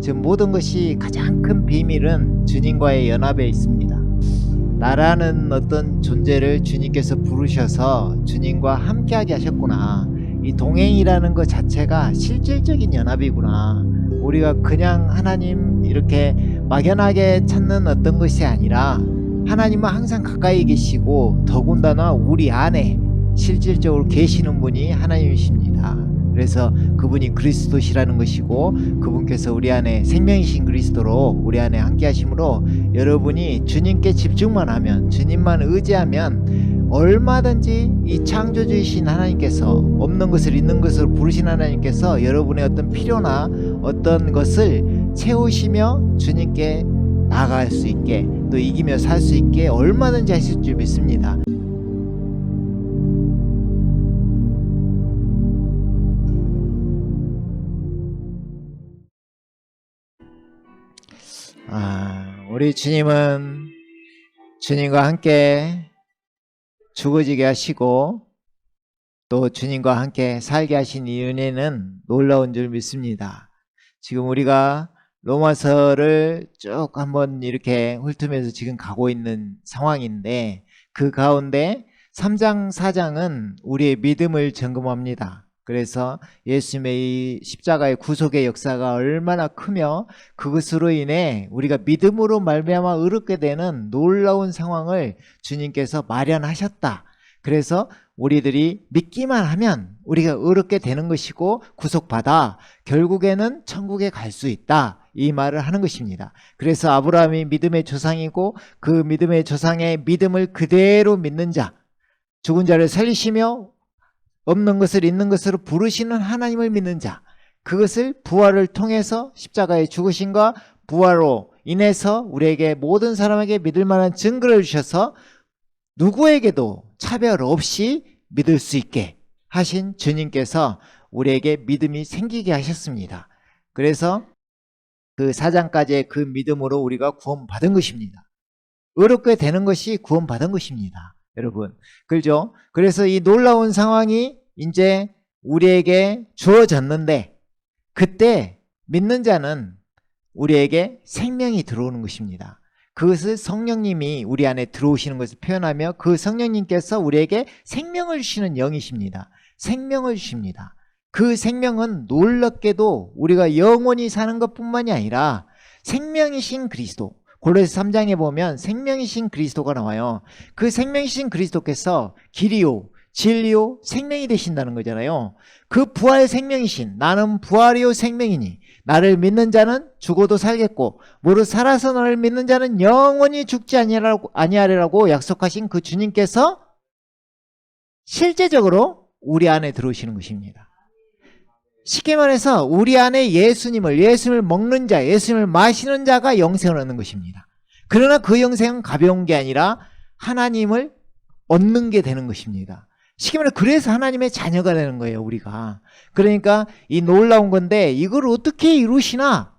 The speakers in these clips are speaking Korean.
지금 모든 것이 가장 큰 비밀은 주님과의 연합에 있습니다. 나라는 어떤 존재를 주님께서 부르셔서 주님과 함께하게 하셨구나. 이 동행이라는 것 자체가 실질적인 연합이구나. 우리가 그냥 하나님 이렇게 막연하게 찾는 어떤 것이 아니라 하나님은 항상 가까이 계시고 더군다나 우리 안에 실질적으로 계시는 분이 하나님이십니다. 그래서 그분이 그리스도시라는 것이고 그분께서 우리 안에 생명이신 그리스도로 우리 안에 함께 하심으로 여러분이 주님께 집중만 하면, 주님만 의지하면 얼마든지 이 창조주이신 하나님께서 없는 것을 있는 것으로 부르신 하나님께서 여러분의 어떤 필요나 어떤 것을 채우시며 주님께 나아갈 수 있게, 또 이기며 살 수 있게 얼마든지 하실 줄 믿습니다. 우리 주님은 주님과 함께 죽어지게 하시고 또 주님과 함께 살게 하신 이 은혜는 놀라운 줄 믿습니다. 지금 우리가 로마서를 쭉 한번 이렇게 훑으면서 지금 가고 있는 상황인데, 그 가운데 3장 4장은 우리의 믿음을 점검합니다. 그래서 예수님의 이 십자가의 구속의 역사가 얼마나 크며 그것으로 인해 우리가 믿음으로 말미암아 의롭게 되는 놀라운 상황을 주님께서 마련하셨다. 그래서 우리들이 믿기만 하면 우리가 의롭게 되는 것이고 구속받아 결국에는 천국에 갈 수 있다, 이 말을 하는 것입니다. 그래서 아브라함이 믿음의 조상이고 그 믿음의 조상의 믿음을 그대로 믿는 자, 죽은 자를 살리시며 없는 것을 있는 것으로 부르시는 하나님을 믿는 자, 그것을 부활을 통해서 십자가의 죽으심과 부활로 인해서 우리에게 모든 사람에게 믿을 만한 증거를 주셔서 누구에게도 차별 없이 믿을 수 있게 하신 주님께서 우리에게 믿음이 생기게 하셨습니다. 그래서 그 4장까지의 그 믿음으로 우리가 구원받은 것입니다. 의롭게 되는 것이 구원받은 것입니다. 여러분, 그렇죠? 그래서 이 놀라운 상황이 이제 우리에게 주어졌는데, 그때 믿는 자는 우리에게 생명이 들어오는 것입니다. 그것을 성령님이 우리 안에 들어오시는 것을 표현하며 그 성령님께서 우리에게 생명을 주시는 영이십니다. 생명을 주십니다. 그 생명은 놀랍게도 우리가 영원히 사는 것뿐만이 아니라 생명이신 그리스도, 골로새 3장에 보면 생명이신 그리스도가 나와요. 그 생명이신 그리스도께서 길이요 진리요 생명이 되신다는 거잖아요. 그 부활 생명이신, 나는 부활이요 생명이니 나를 믿는 자는 죽어도 살겠고 무릇 살아서 너를 믿는 자는 영원히 죽지 아니하리라고 약속하신 그 주님께서 실제적으로 우리 안에 들어오시는 것입니다. 쉽게 말해서 우리 안에 예수님을 먹는 자, 예수님을 마시는 자가 영생을 얻는 것입니다. 그러나 그 영생은 가벼운 게 아니라 하나님을 얻는 게 되는 것입니다. 쉽게 말해 그래서 하나님의 자녀가 되는 거예요, 우리가. 그러니까 이 놀라운 건데 이걸 어떻게 이루시나?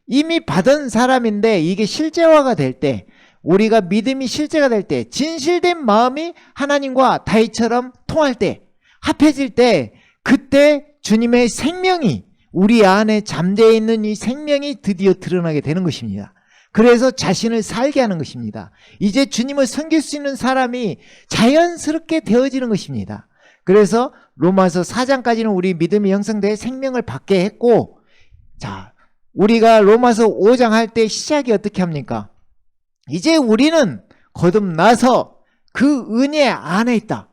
이미 받은 사람인데 이게 실제화가 될 때, 우리가 믿음이 실제가 될 때, 진실된 마음이 하나님과 다윗처럼 통할 때, 합해질 때, 그때 주님의 생명이, 우리 안에 잠재어 있는 이 생명이 드디어 드러나게 되는 것입니다. 그래서 자신을 살게 하는 것입니다. 이제 주님을 섬길 수 있는 사람이 자연스럽게 되어지는 것입니다. 그래서 로마서 4장까지는 우리 믿음이 형성돼 생명을 받게 했고, 자, 우리가 로마서 5장 할 때 시작이 어떻게 합니까? 이제 우리는 거듭나서 그 은혜 안에 있다,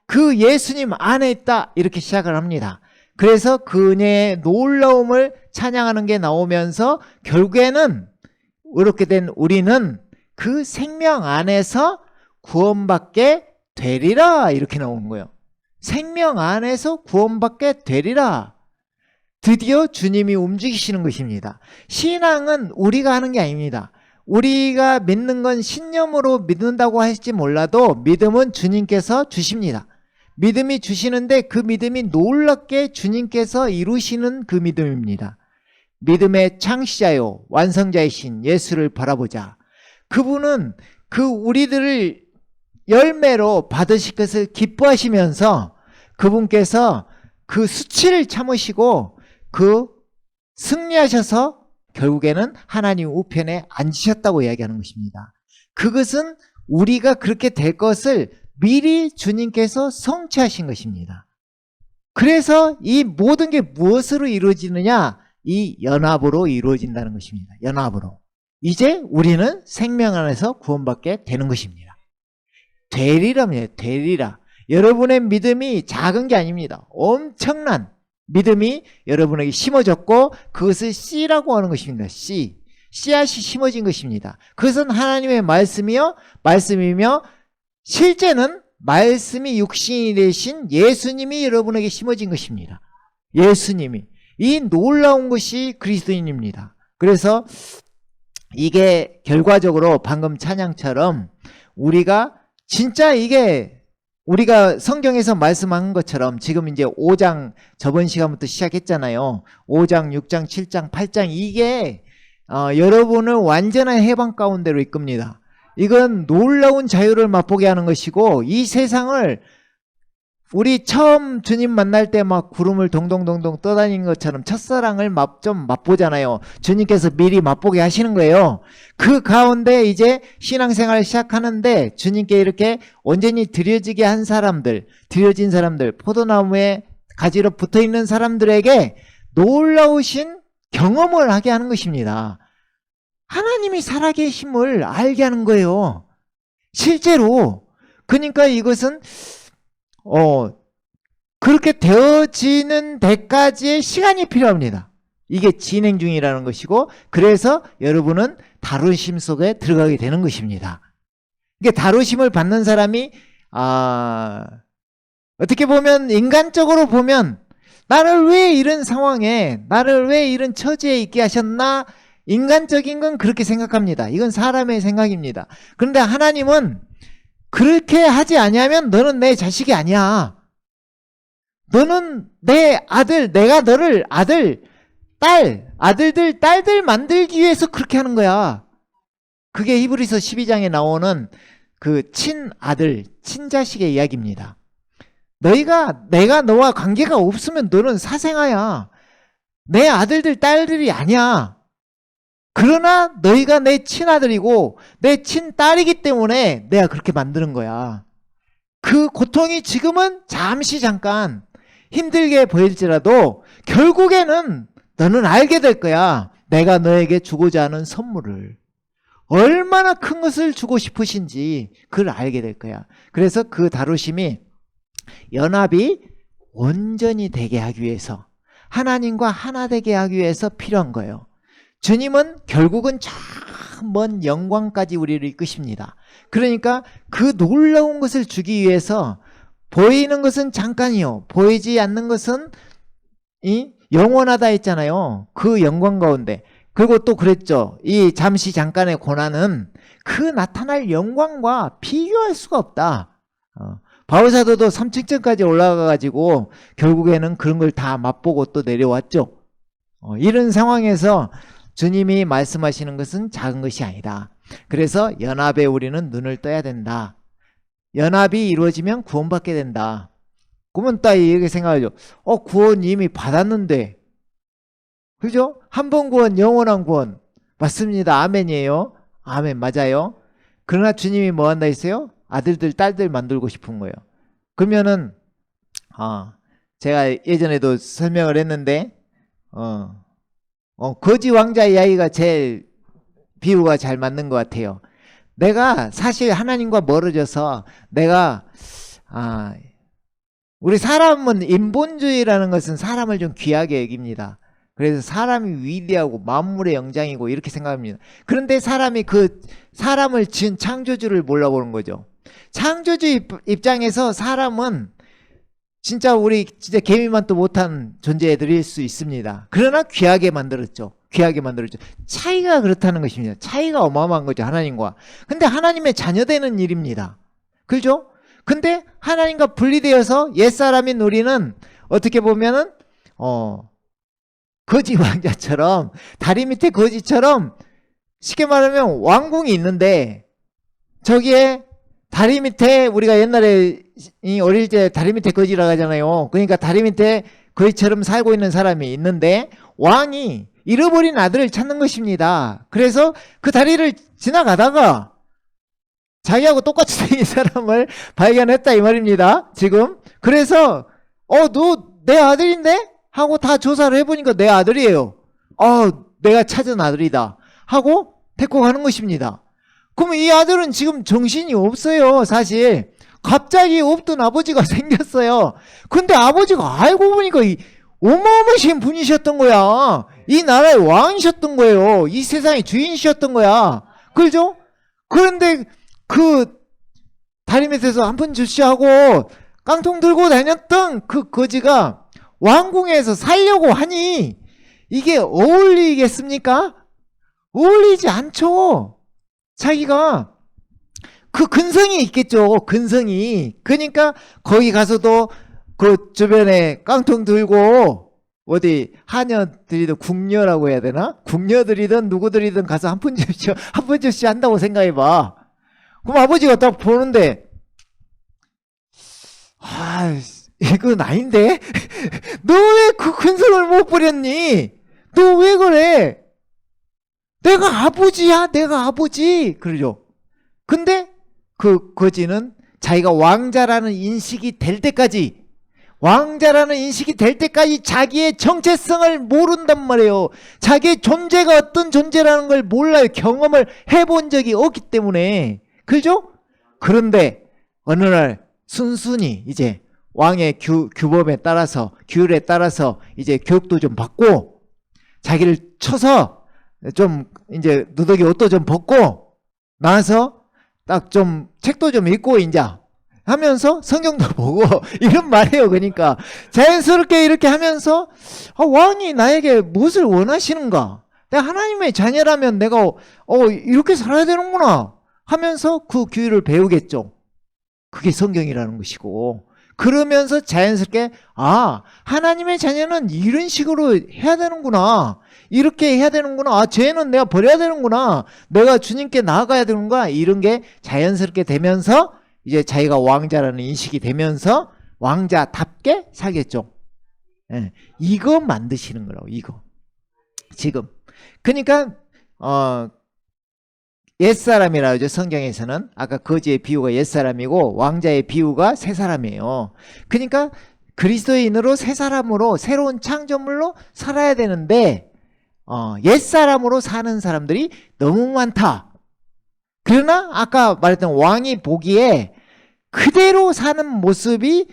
그 예수님 안에 있다, 이렇게 시작을 합니다. 그래서 그 은혜의 놀라움을 찬양하는 게 나오면서 결국에는 의롭게 된 우리는 그 생명 안에서 구원받게 되리라, 이렇게 나오는 거예요. 생명 안에서 구원받게 되리라. 드디어 주님이 움직이시는 것입니다. 신앙은 우리가 하는 게 아닙니다. 우리가 믿는 건 신념으로 믿는다고 할지 몰라도 믿음은 주님께서 주십니다. 믿음이 주시는데 그 믿음이 놀랍게 주님께서 이루시는 그 믿음입니다. 믿음의 창시자요 완성자이신 예수를 바라보자. 그분은 그 우리들을 열매로 받으실 것을 기뻐하시면서 그분께서 그 수치를 참으시고 그 승리하셔서 결국에는 하나님 우편에 앉으셨다고 이야기하는 것입니다. 그것은 우리가 그렇게 될 것을 미리 주님께서 성취하신 것입니다. 그래서 이 모든 게 무엇으로 이루어지느냐? 이 연합으로 이루어진다는 것입니다. 연합으로. 이제 우리는 생명 안에서 구원받게 되는 것입니다. 되리라며, 되리라. 여러분의 믿음이 작은 게 아닙니다. 엄청난 믿음이 여러분에게 심어졌고 그것을 씨라고 하는 것입니다. 씨. 씨앗이 심어진 것입니다. 그것은 하나님의 말씀이며 실제는 말씀이 육신이 되신 예수님이 여러분에게 심어진 것입니다. 예수님이. 이 놀라운 것이 그리스도인입니다. 그래서 이게 결과적으로 방금 찬양처럼 우리가 진짜 이게 우리가 성경에서 말씀한 것처럼 지금 이제 5장 저번 시간부터 시작했잖아요. 5장, 6장, 7장, 8장 이게 여러분을 완전한 해방 가운데로 이끕니다. 이건 놀라운 자유를 맛보게 하는 것이고 이 세상을 우리 처음 주님 만날 때 막 구름을 동동동동 떠다니는 것처럼 첫사랑을 좀 맛보잖아요. 주님께서 미리 맛보게 하시는 거예요. 그 가운데 이제 신앙생활을 시작하는데 주님께 이렇게 온전히 드려지게 한 사람들, 드려진 사람들, 포도나무에 가지로 붙어있는 사람들에게 놀라우신 경험을 하게 하는 것입니다. 하나님이 살아계심을 알게 하는 거예요. 실제로. 그러니까 이것은 그렇게 되어지는 데까지의 시간이 필요합니다. 이게 진행 중이라는 것이고 그래서 여러분은 다루심 속에 들어가게 되는 것입니다. 이게 다루심을 받는 사람이 어떻게 보면 인간적으로 보면 나를 왜 이런 상황에 나를 왜 이런 처지에 있게 하셨나 인간적인 건 그렇게 생각합니다. 이건 사람의 생각입니다. 그런데 하나님은 그렇게 하지 아니하면 너는 내 자식이 아니야. 너는 내 아들, 내가 너를 아들, 딸, 아들들, 딸들 만들기 위해서 그렇게 하는 거야. 그게 히브리서 12장에 나오는 그 친아들, 친자식의 이야기입니다. 내가 너와 관계가 없으면 너는 사생아야. 내 아들들, 딸들이 아니야. 그러나 너희가 내 친아들이고 내 친딸이기 때문에 내가 그렇게 만드는 거야. 그 고통이 지금은 잠깐 힘들게 보일지라도 결국에는 너는 알게 될 거야. 내가 너에게 주고자 하는 선물을. 얼마나 큰 것을 주고 싶으신지 그걸 알게 될 거야. 그래서 그 다루심이 연합이 온전히 되게 하기 위해서 하나님과 하나 되게 하기 위해서 필요한 거예요. 주님은 결국은 저 먼 영광까지 우리를 이끄십니다. 그러니까 그 놀라운 것을 주기 위해서 보이는 것은 잠깐이요. 보이지 않는 것은 영원하다 했잖아요. 그 영광 가운데. 그리고 또 그랬죠. 이 잠시 잠깐의 고난은 그 나타날 영광과 비교할 수가 없다. 바울사도도 3층까지 올라가가지고 결국에는 그런 걸 다 맛보고 또 내려왔죠. 이런 상황에서 주님이 말씀하시는 것은 작은 것이 아니다. 그래서 연합에 우리는 눈을 떠야 된다. 연합이 이루어지면 구원받게 된다. 그러면 딱 이렇게 생각하죠. 구원 이미 받았는데. 그죠? 한 번 구원, 영원한 구원. 맞습니다. 아멘이에요. 아멘, 맞아요. 그러나 주님이 뭐 한다 했어요? 아들들, 딸들 만들고 싶은 거예요. 그러면은, 제가 예전에도 설명을 했는데, 거지 왕자 이야기가 제일 비유가 잘 맞는 것 같아요. 내가 사실 하나님과 멀어져서 우리 사람은 인본주의라는 것은 사람을 좀 귀하게 여깁니다. 그래서 사람이 위대하고 만물의 영장이고 이렇게 생각합니다. 그런데 사람이 그 사람을 지은 창조주를 몰라보는 거죠. 창조주 입장에서 사람은 진짜 우리 진짜 개미만도 못한 존재들일 수 있습니다. 그러나 귀하게 만들었죠. 귀하게 만들었죠. 차이가 그렇다는 것입니다. 차이가 어마어마한 거죠. 하나님과. 근데 하나님의 자녀되는 일입니다. 그렇죠? 근데 하나님과 분리되어서 옛사람인 우리는 어떻게 보면은 거지 왕자처럼 다리 밑에 거지처럼 쉽게 말하면 왕궁이 있는데 저기에 다리 밑에 우리가 옛날에 어릴 때 다리 밑에 거지라고 하잖아요. 그러니까 다리 밑에 거지처럼 살고 있는 사람이 있는데 왕이 잃어버린 아들을 찾는 것입니다. 그래서 그 다리를 지나가다가 자기하고 똑같이 생긴 사람을 발견했다 이 말입니다. 지금 그래서 너 내 아들인데? 하고 다 조사를 해보니까 내 아들이에요. 내가 찾은 아들이다 하고 데리고 가는 것입니다. 그러면 이 아들은 지금 정신이 없어요. 사실 갑자기 없던 아버지가 생겼어요. 근데 아버지가 알고 보니까 어마어마신 분이셨던 거야. 이 나라의 왕이셨던 거예요. 이 세상의 주인이셨던 거야. 그죠? 그런데 그 다리 밑에서 한 푼 주시하고 깡통 들고 다녔던 그 거지가 왕궁에서 살려고 하니 이게 어울리겠습니까? 어울리지 않죠. 자기가 그 근성이 있겠죠. 근성이. 그러니까 거기 가서도 그 주변에 깡통 들고 어디 하녀들이든 궁녀라고 해야 되나? 궁녀들이든 누구들이든 가서 한 푼 줍쇼 한 푼 줍쇼 한다고 생각해봐. 그럼 아버지가 딱 보는데 이건 아닌데? 너 왜 그 근성을 못 부렸니? 너 왜 그래? 내가 아버지야, 내가 아버지. 그러죠. 근데 그 거지는 자기가 왕자라는 인식이 될 때까지, 왕자라는 인식이 될 때까지 자기의 정체성을 모른단 말이에요. 자기의 존재가 어떤 존재라는 걸 몰라요. 경험을 해본 적이 없기 때문에. 그죠? 그런데 어느 날 순순히 이제 왕의 규범에 따라서, 규율에 따라서 이제 교육도 좀 받고 자기를 쳐서 좀 이제 누더기 옷도 좀 벗고 나와서 딱 좀 책도 좀 읽고 이제 하면서 성경도 보고 이런 말이에요. 그러니까 자연스럽게 이렇게 하면서 왕이 나에게 무엇을 원하시는가? 내가 하나님의 자녀라면 내가 이렇게 살아야 되는구나 하면서 그 규율을 배우겠죠. 그게 성경이라는 것이고, 그러면서 자연스럽게 하나님의 자녀는 이런 식으로 해야 되는구나, 이렇게 해야 되는구나, 죄는 내가 버려야 되는구나, 내가 주님께 나아가야 되는구나, 이런 게 자연스럽게 되면서 이제 자기가 왕자라는 인식이 되면서 왕자답게 살겠죠. 이거 만드시는 거라고. 이거 지금 그러니까 옛사람이라 하죠. 성경에서는 아까 거지의 비유가 옛사람이고 왕자의 비유가 새사람이에요. 그러니까 그리스도인으로 새사람으로 새로운 창조물로 살아야 되는데 옛사람으로 사는 사람들이 너무 많다. 그러나 아까 말했던 왕이 보기에 그대로 사는 모습이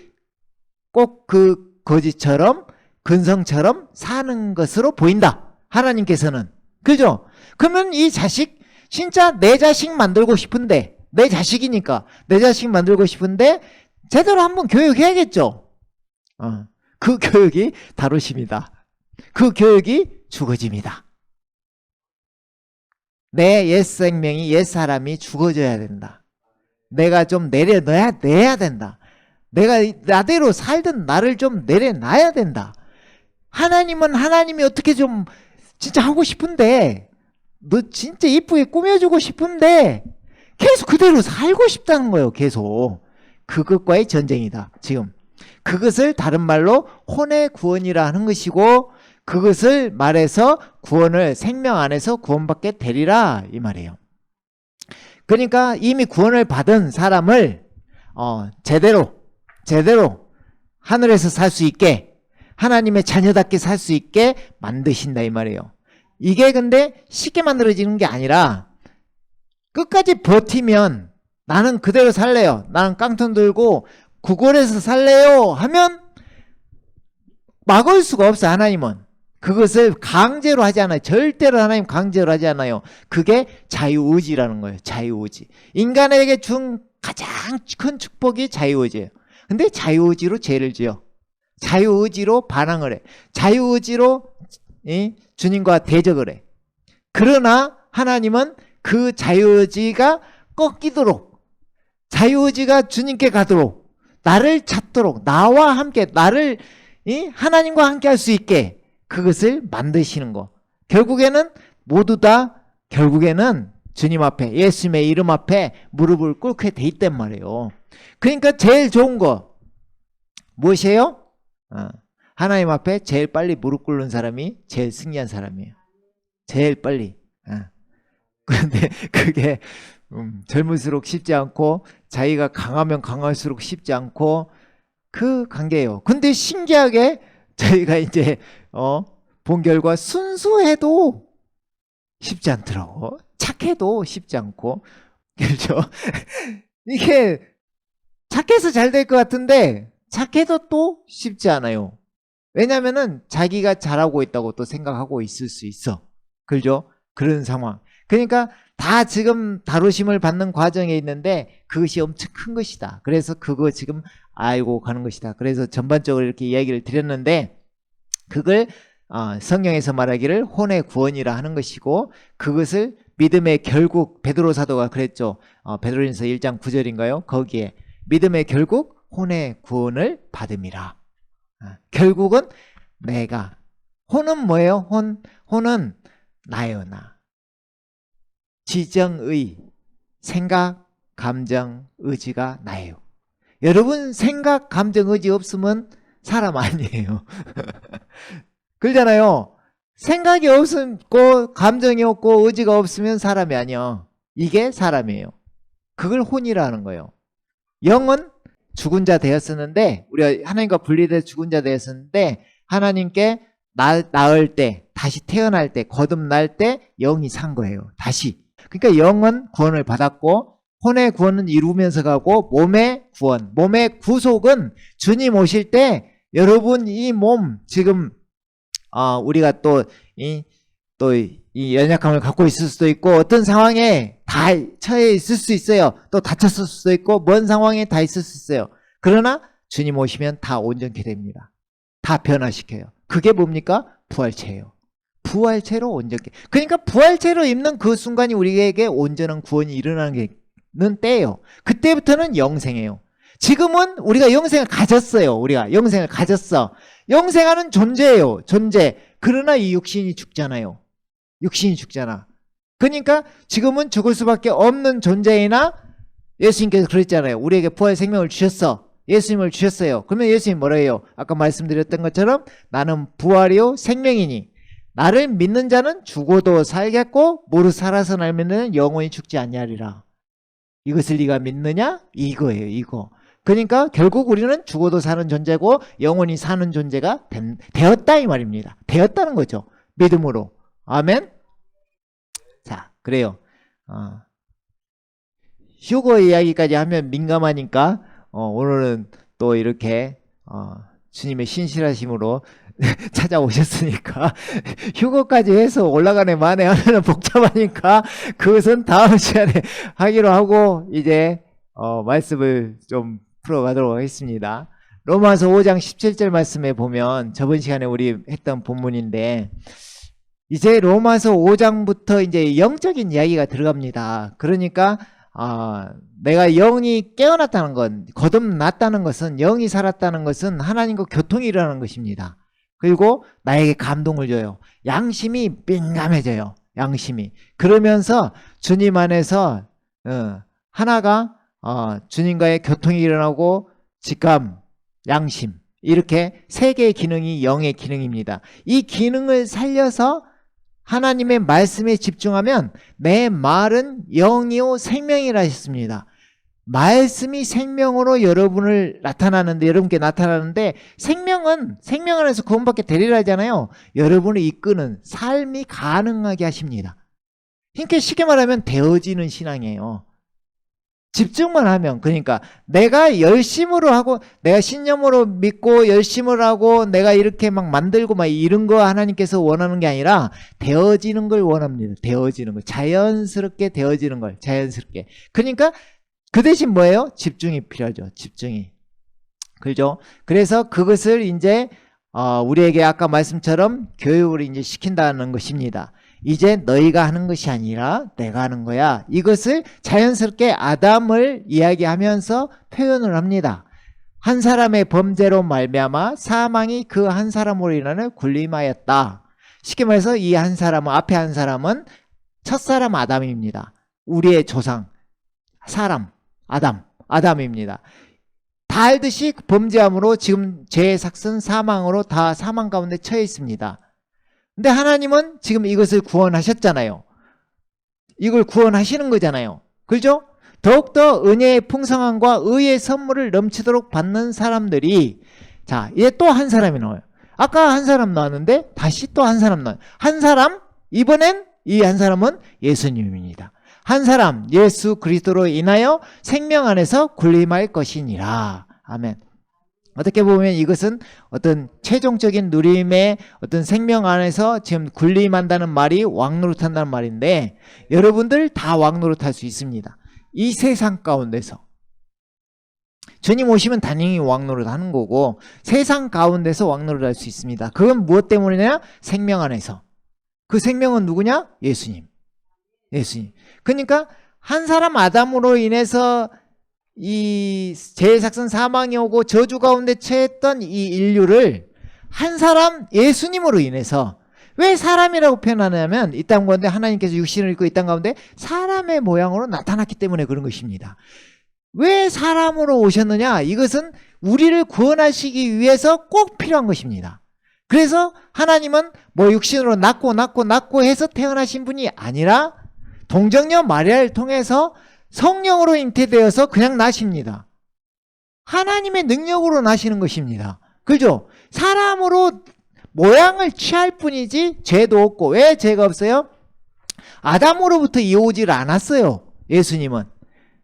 꼭 그 거지처럼 근성처럼 사는 것으로 보인다. 하나님께서는. 그죠? 그러면 이 자식 진짜 내 자식 만들고 싶은데, 내 자식이니까 내 자식 만들고 싶은데 제대로 한번 교육해야겠죠. 그 교육이 다루십니다. 그 교육이 죽어집니다. 내 옛 생명이, 옛 사람이 죽어져야 된다. 내가 좀 내야 된다. 내가 나대로 살던 나를 좀 내려놔야 된다. 하나님은 하나님이 어떻게 좀 진짜 하고 싶은데, 너 진짜 이쁘게 꾸며주고 싶은데 계속 그대로 살고 싶다는 거예요. 계속. 그것과의 전쟁이다. 지금 그것을 다른 말로 혼의 구원이라 하는 것이고, 그것을 말해서 구원을 생명 안에서 구원받게 되리라 이 말이에요. 그러니까 이미 구원을 받은 사람을 제대로 하늘에서 살 수 있게, 하나님의 자녀답게 살 수 있게 만드신다 이 말이에요. 이게 근데 쉽게 만들어지는 게 아니라 끝까지 버티면, 나는 그대로 살래요, 나는 깡통 들고 구걸해서 살래요 하면 막을 수가 없어. 하나님은 그것을 강제로 하지 않아요. 절대로 하나님 강제로 하지 않아요. 그게 자유의지라는 거예요. 자유의지. 인간에게 준 가장 큰 축복이 자유의지예요. 근데 자유의지로 죄를 지어, 자유의지로 반항을 해, 자유의지로 주님과 대적을 해. 그러나 하나님은 그 자유의지가 꺾이도록, 자유의지가 주님께 가도록, 나를 찾도록, 나와 함께, 나를 하나님과 함께 할 수 있게 그것을 만드시는 거. 결국에는 모두 다 결국에는 주님 앞에, 예수님의 이름 앞에 무릎을 꿇게 돼 있단 말이에요. 그러니까 제일 좋은 거 무엇이에요? 하나님 앞에 제일 빨리 무릎 꿇는 사람이 제일 승리한 사람이에요. 제일 빨리. 그런데 그게 젊을수록 쉽지 않고 자기가 강하면 강할수록 쉽지 않고 그 관계예요. 근데 신기하게 저희가 이제 본 결과 순수해도 쉽지 않더라고. 착해도 쉽지 않고. 그렇죠? 이게 착해서 잘 될 것 같은데 착해도 또 쉽지 않아요. 왜냐면은 자기가 잘하고 있다고 또 생각하고 있을 수 있어. 그죠? 그런 상황. 그러니까 다 지금 다루심을 받는 과정에 있는데 그것이 엄청 큰 것이다. 그래서 그거 지금 알고 가는 것이다. 그래서 전반적으로 이렇게 이야기를 드렸는데 그걸 성경에서 말하기를 혼의 구원이라 하는 것이고 그것을 믿음의 결국 베드로 사도가 그랬죠. 베드로전서 1장 9절인가요? 거기에 믿음의 결국 혼의 구원을 받음이라. 결국은 내가 혼은 뭐예요? 혼은 나요 나. 지정의 생각, 감정, 의지가 나예요. 여러분 생각, 감정, 의지 없으면 사람 아니에요. 그러잖아요. 생각이 없고 감정이 없고 의지가 없으면 사람이 아니야. 이게 사람이에요. 그걸 혼이라는 거예요. 영은 죽은 자 되었었는데 우리가 하나님과 분리돼 죽은 자 되었었는데 하나님께 낳을 때 다시 태어날 때 거듭날 때 영이 산 거예요. 다시. 그러니까 영은 구원을 받았고 혼의 구원은 이루면서 가고 몸의 구원, 몸의 구속은 주님 오실 때 여러분 이 몸 지금 우리가 또 이 연약함을 갖고 있을 수도 있고 어떤 상황에 다 처해 있을 수 있어요. 또 다쳤을 수도 있고 먼 상황에 다 있을 수 있어요. 그러나 주님 오시면 다 온전케 됩니다. 다 변화시켜요. 그게 뭡니까? 부활체예요. 부활체로 온전케. 그러니까 부활체로 입는 그 순간이 우리에게 온전한 구원이 일어나는 때예요. 그때부터는 영생이에요. 지금은 우리가 영생을 가졌어요. 우리가 영생을 가졌어. 영생하는 존재예요. 존재. 그러나 이 육신이 죽잖아요. 육신이 죽잖아. 그러니까 지금은 죽을 수밖에 없는 존재이나 예수님께서 그랬잖아요. 우리에게 부활 생명을 주셨어. 예수님을 주셨어요. 그러면 예수님 뭐라 해요? 아까 말씀드렸던 것처럼 나는 부활이요 생명이니 나를 믿는 자는 죽어도 살겠고 무릇 살아서 날 믿는 영원히 죽지 않냐리라. 이것을 네가 믿느냐? 이거예요. 이거. 그러니까 결국 우리는 죽어도 사는 존재고 영원히 사는 존재가 되었다 이 말입니다. 되었다는 거죠. 믿음으로. 아멘. 자, 그래요. 휴거 이야기까지 하면 민감하니까 오늘은 또 이렇게 주님의 신실하심으로 찾아오셨으니까 휴거까지 해서 올라가네 만에 하면 복잡하니까 그것은 다음 시간에 하기로 하고 이제 말씀을 좀 풀어가도록 하겠습니다. 로마서 5장 17절 말씀에 보면 저번 시간에 우리 했던 본문인데 이제 로마서 5장부터 이제 영적인 이야기가 들어갑니다. 그러니까 내가 영이 깨어났다는 건 거듭났다는 것은 영이 살았다는 것은 하나님과 교통이 일어나는 것입니다. 그리고 나에게 감동을 줘요. 양심이 민감해져요. 양심이. 그러면서 주님 안에서 하나가 주님과의 교통이 일어나고 직감, 양심 이렇게 세 개의 기능이 영의 기능입니다. 이 기능을 살려서 하나님의 말씀에 집중하면 내 말은 영이요 생명이라 했습니다. 말씀이 생명으로 여러분을 여러분께 나타나는데 생명 안에서 구원받게 되리라 하잖아요. 여러분을 이끄는 삶이 가능하게 하십니다. 그러니까 쉽게 말하면 되어지는 신앙이에요. 집중만 하면. 그러니까 내가 열심으로 하고 내가 신념으로 믿고 열심을 하고 내가 이렇게 막 만들고 막 이런 거 하나님께서 원하는 게 아니라 되어지는 걸 원합니다. 되어지는 걸. 자연스럽게 되어지는 걸. 자연스럽게. 그러니까 그 대신 뭐예요? 집중이 필요하죠. 집중이. 그죠? 그래서 그것을 이제 우리에게 아까 말씀처럼 교육을 이제 시킨다는 것입니다. 이제 너희가 하는 것이 아니라 내가 하는 거야. 이것을 자연스럽게 아담을 이야기하면서 표현을 합니다. 한 사람의 범죄로 말미암아 사망이 그 한 사람으로 인하여 군림하였다. 쉽게 말해서 이 한 사람은 앞에 한 사람은 첫사람 아담입니다. 우리의 조상 사람 아담입니다. 다 알듯이 범죄함으로 지금 죄의 삭은 사망으로 다 사망 가운데 처해 있습니다. 근데 하나님은 지금 이것을 구원하셨잖아요. 이걸 구원하시는 거잖아요. 그렇죠? 더욱더 은혜의 풍성함과 의의 선물을 넘치도록 받는 사람들이, 자, 이제 또 한 사람이 나와요. 아까 한 사람 나왔는데 다시 또 한 사람 나와요. 한 사람, 이번엔 이 한 사람은 예수님입니다. 한 사람, 예수 그리스도로 인하여 생명 안에서 군림할 것이니라. 아멘. 어떻게 보면 이것은 어떤 최종적인 누림의 어떤 생명 안에서 지금 군림한다는 말이 왕노릇한다는 말인데, 여러분들 다 왕노릇할 수 있습니다. 이 세상 가운데서. 주님 오시면 당연히 왕노릇 하는 거고, 세상 가운데서 왕노릇 할 수 있습니다. 그건 무엇 때문이냐? 생명 안에서. 그 생명은 누구냐? 예수님. 예수님. 그러니까 한 사람 아담으로 인해서 이 죄사건 사망이 오고 저주 가운데 처했던 이 인류를 한 사람 예수님으로 인해서, 왜 사람이라고 표현하냐면 이 땅 가운데 하나님께서 육신을 입고 이 땅 가운데 사람의 모양으로 나타났기 때문에 그런 것입니다. 왜 사람으로 오셨느냐? 이것은 우리를 구원하시기 위해서 꼭 필요한 것입니다. 그래서 하나님은 뭐 육신으로 낳고 해서 태어나신 분이 아니라 동정녀 마리아를 통해서 성령으로 잉태되어서 그냥 나십니다. 하나님의 능력으로 나시는 것입니다. 그죠? 사람으로 모양을 취할 뿐이지 죄도 없고. 왜 죄가 없어요? 아담으로부터 이어오질 않았어요. 예수님은.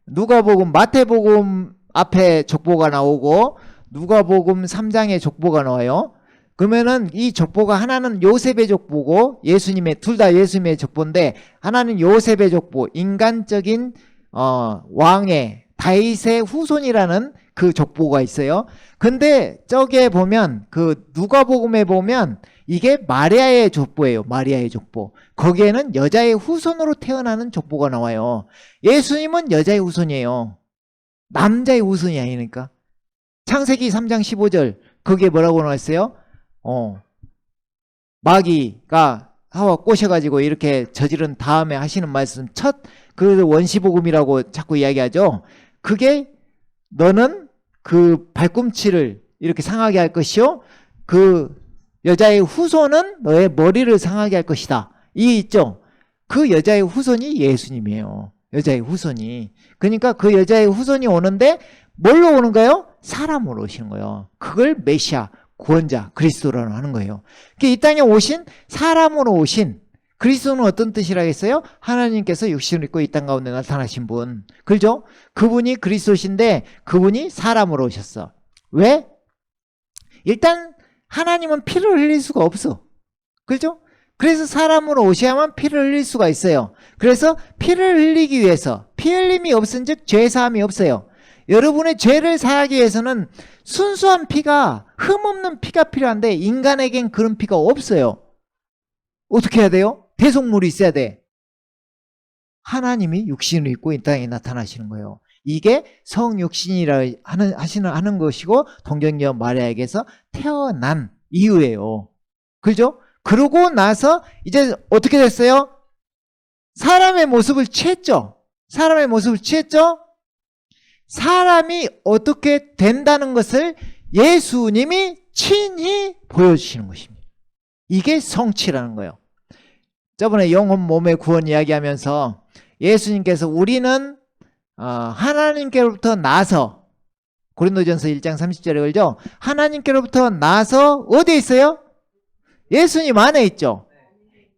누가복음, 마태복음 앞에 족보가 나오고 누가복음 3장에 족보가 나와요. 그러면은 이 족보가 하나는 요셉의 족보고 예수님의, 둘 다 예수님의 족보인데, 하나는 요셉의 족보, 인간적인 왕의 다윗의 후손이라는 그 족보가 있어요. 근데 저기에 보면 그 누가복음에 보면 이게 마리아의 족보예요. 마리아의 족보. 거기에는 여자의 후손으로 태어나는 족보가 나와요. 예수님은 여자의 후손이에요. 남자의 후손이 아니니까. 창세기 3장 15절 거기에 뭐라고 나왔어요? 마귀가 하와 꼬셔가지고 이렇게 저지른 다음에 하시는 말씀, 첫 그 원시복음이라고 자꾸 이야기하죠. 그게 너는 그 발꿈치를 이렇게 상하게 할 것이요, 그 여자의 후손은 너의 머리를 상하게 할 것이다. 이 있죠. 그 여자의 후손이 예수님이에요. 여자의 후손이. 그러니까 그 여자의 후손이 오는데 뭘로 오는가요? 사람으로 오시는 거예요. 그걸 메시아, 구원자, 그리스도라고 하는 거예요. 이 땅에 오신, 사람으로 오신 그리스도는 어떤 뜻이라겠어요? 하나님께서 육신을 입고 이 땅 가운데 나타나신 분. 그렇죠? 그분이 그리스도신데 그분이 사람으로 오셨어. 왜? 일단 하나님은 피를 흘릴 수가 없어. 그렇죠? 그래서 사람으로 오셔야만 피를 흘릴 수가 있어요. 그래서 피를 흘리기 위해서, 피 흘림이 없은 즉 죄사함이 없어요. 여러분의 죄를 사하기 위해서는 순수한 피가, 흠없는 피가 필요한데 인간에겐 그런 피가 없어요. 어떻게 해야 돼요? 대속물이 있어야 돼. 하나님이 육신을 입고 이 땅에 나타나시는 거예요. 이게 성육신이라 하는 것이고, 동정녀 마리아에게서 태어난 이유예요. 그죠? 그러고 나서 이제 어떻게 됐어요? 사람의 모습을 취했죠. 사람의 모습을 취했죠. 사람이 어떻게 된다는 것을 예수님이 친히 보여주시는 것입니다. 이게 성취라는 거예요. 저번에 영혼 몸의 구원 이야기하면서 예수님께서 우리는 하나님께로부터 나서, 고린도전서 1장 30절에 걸죠. 하나님께로부터 나서 어디에 있어요? 예수님 안에 있죠.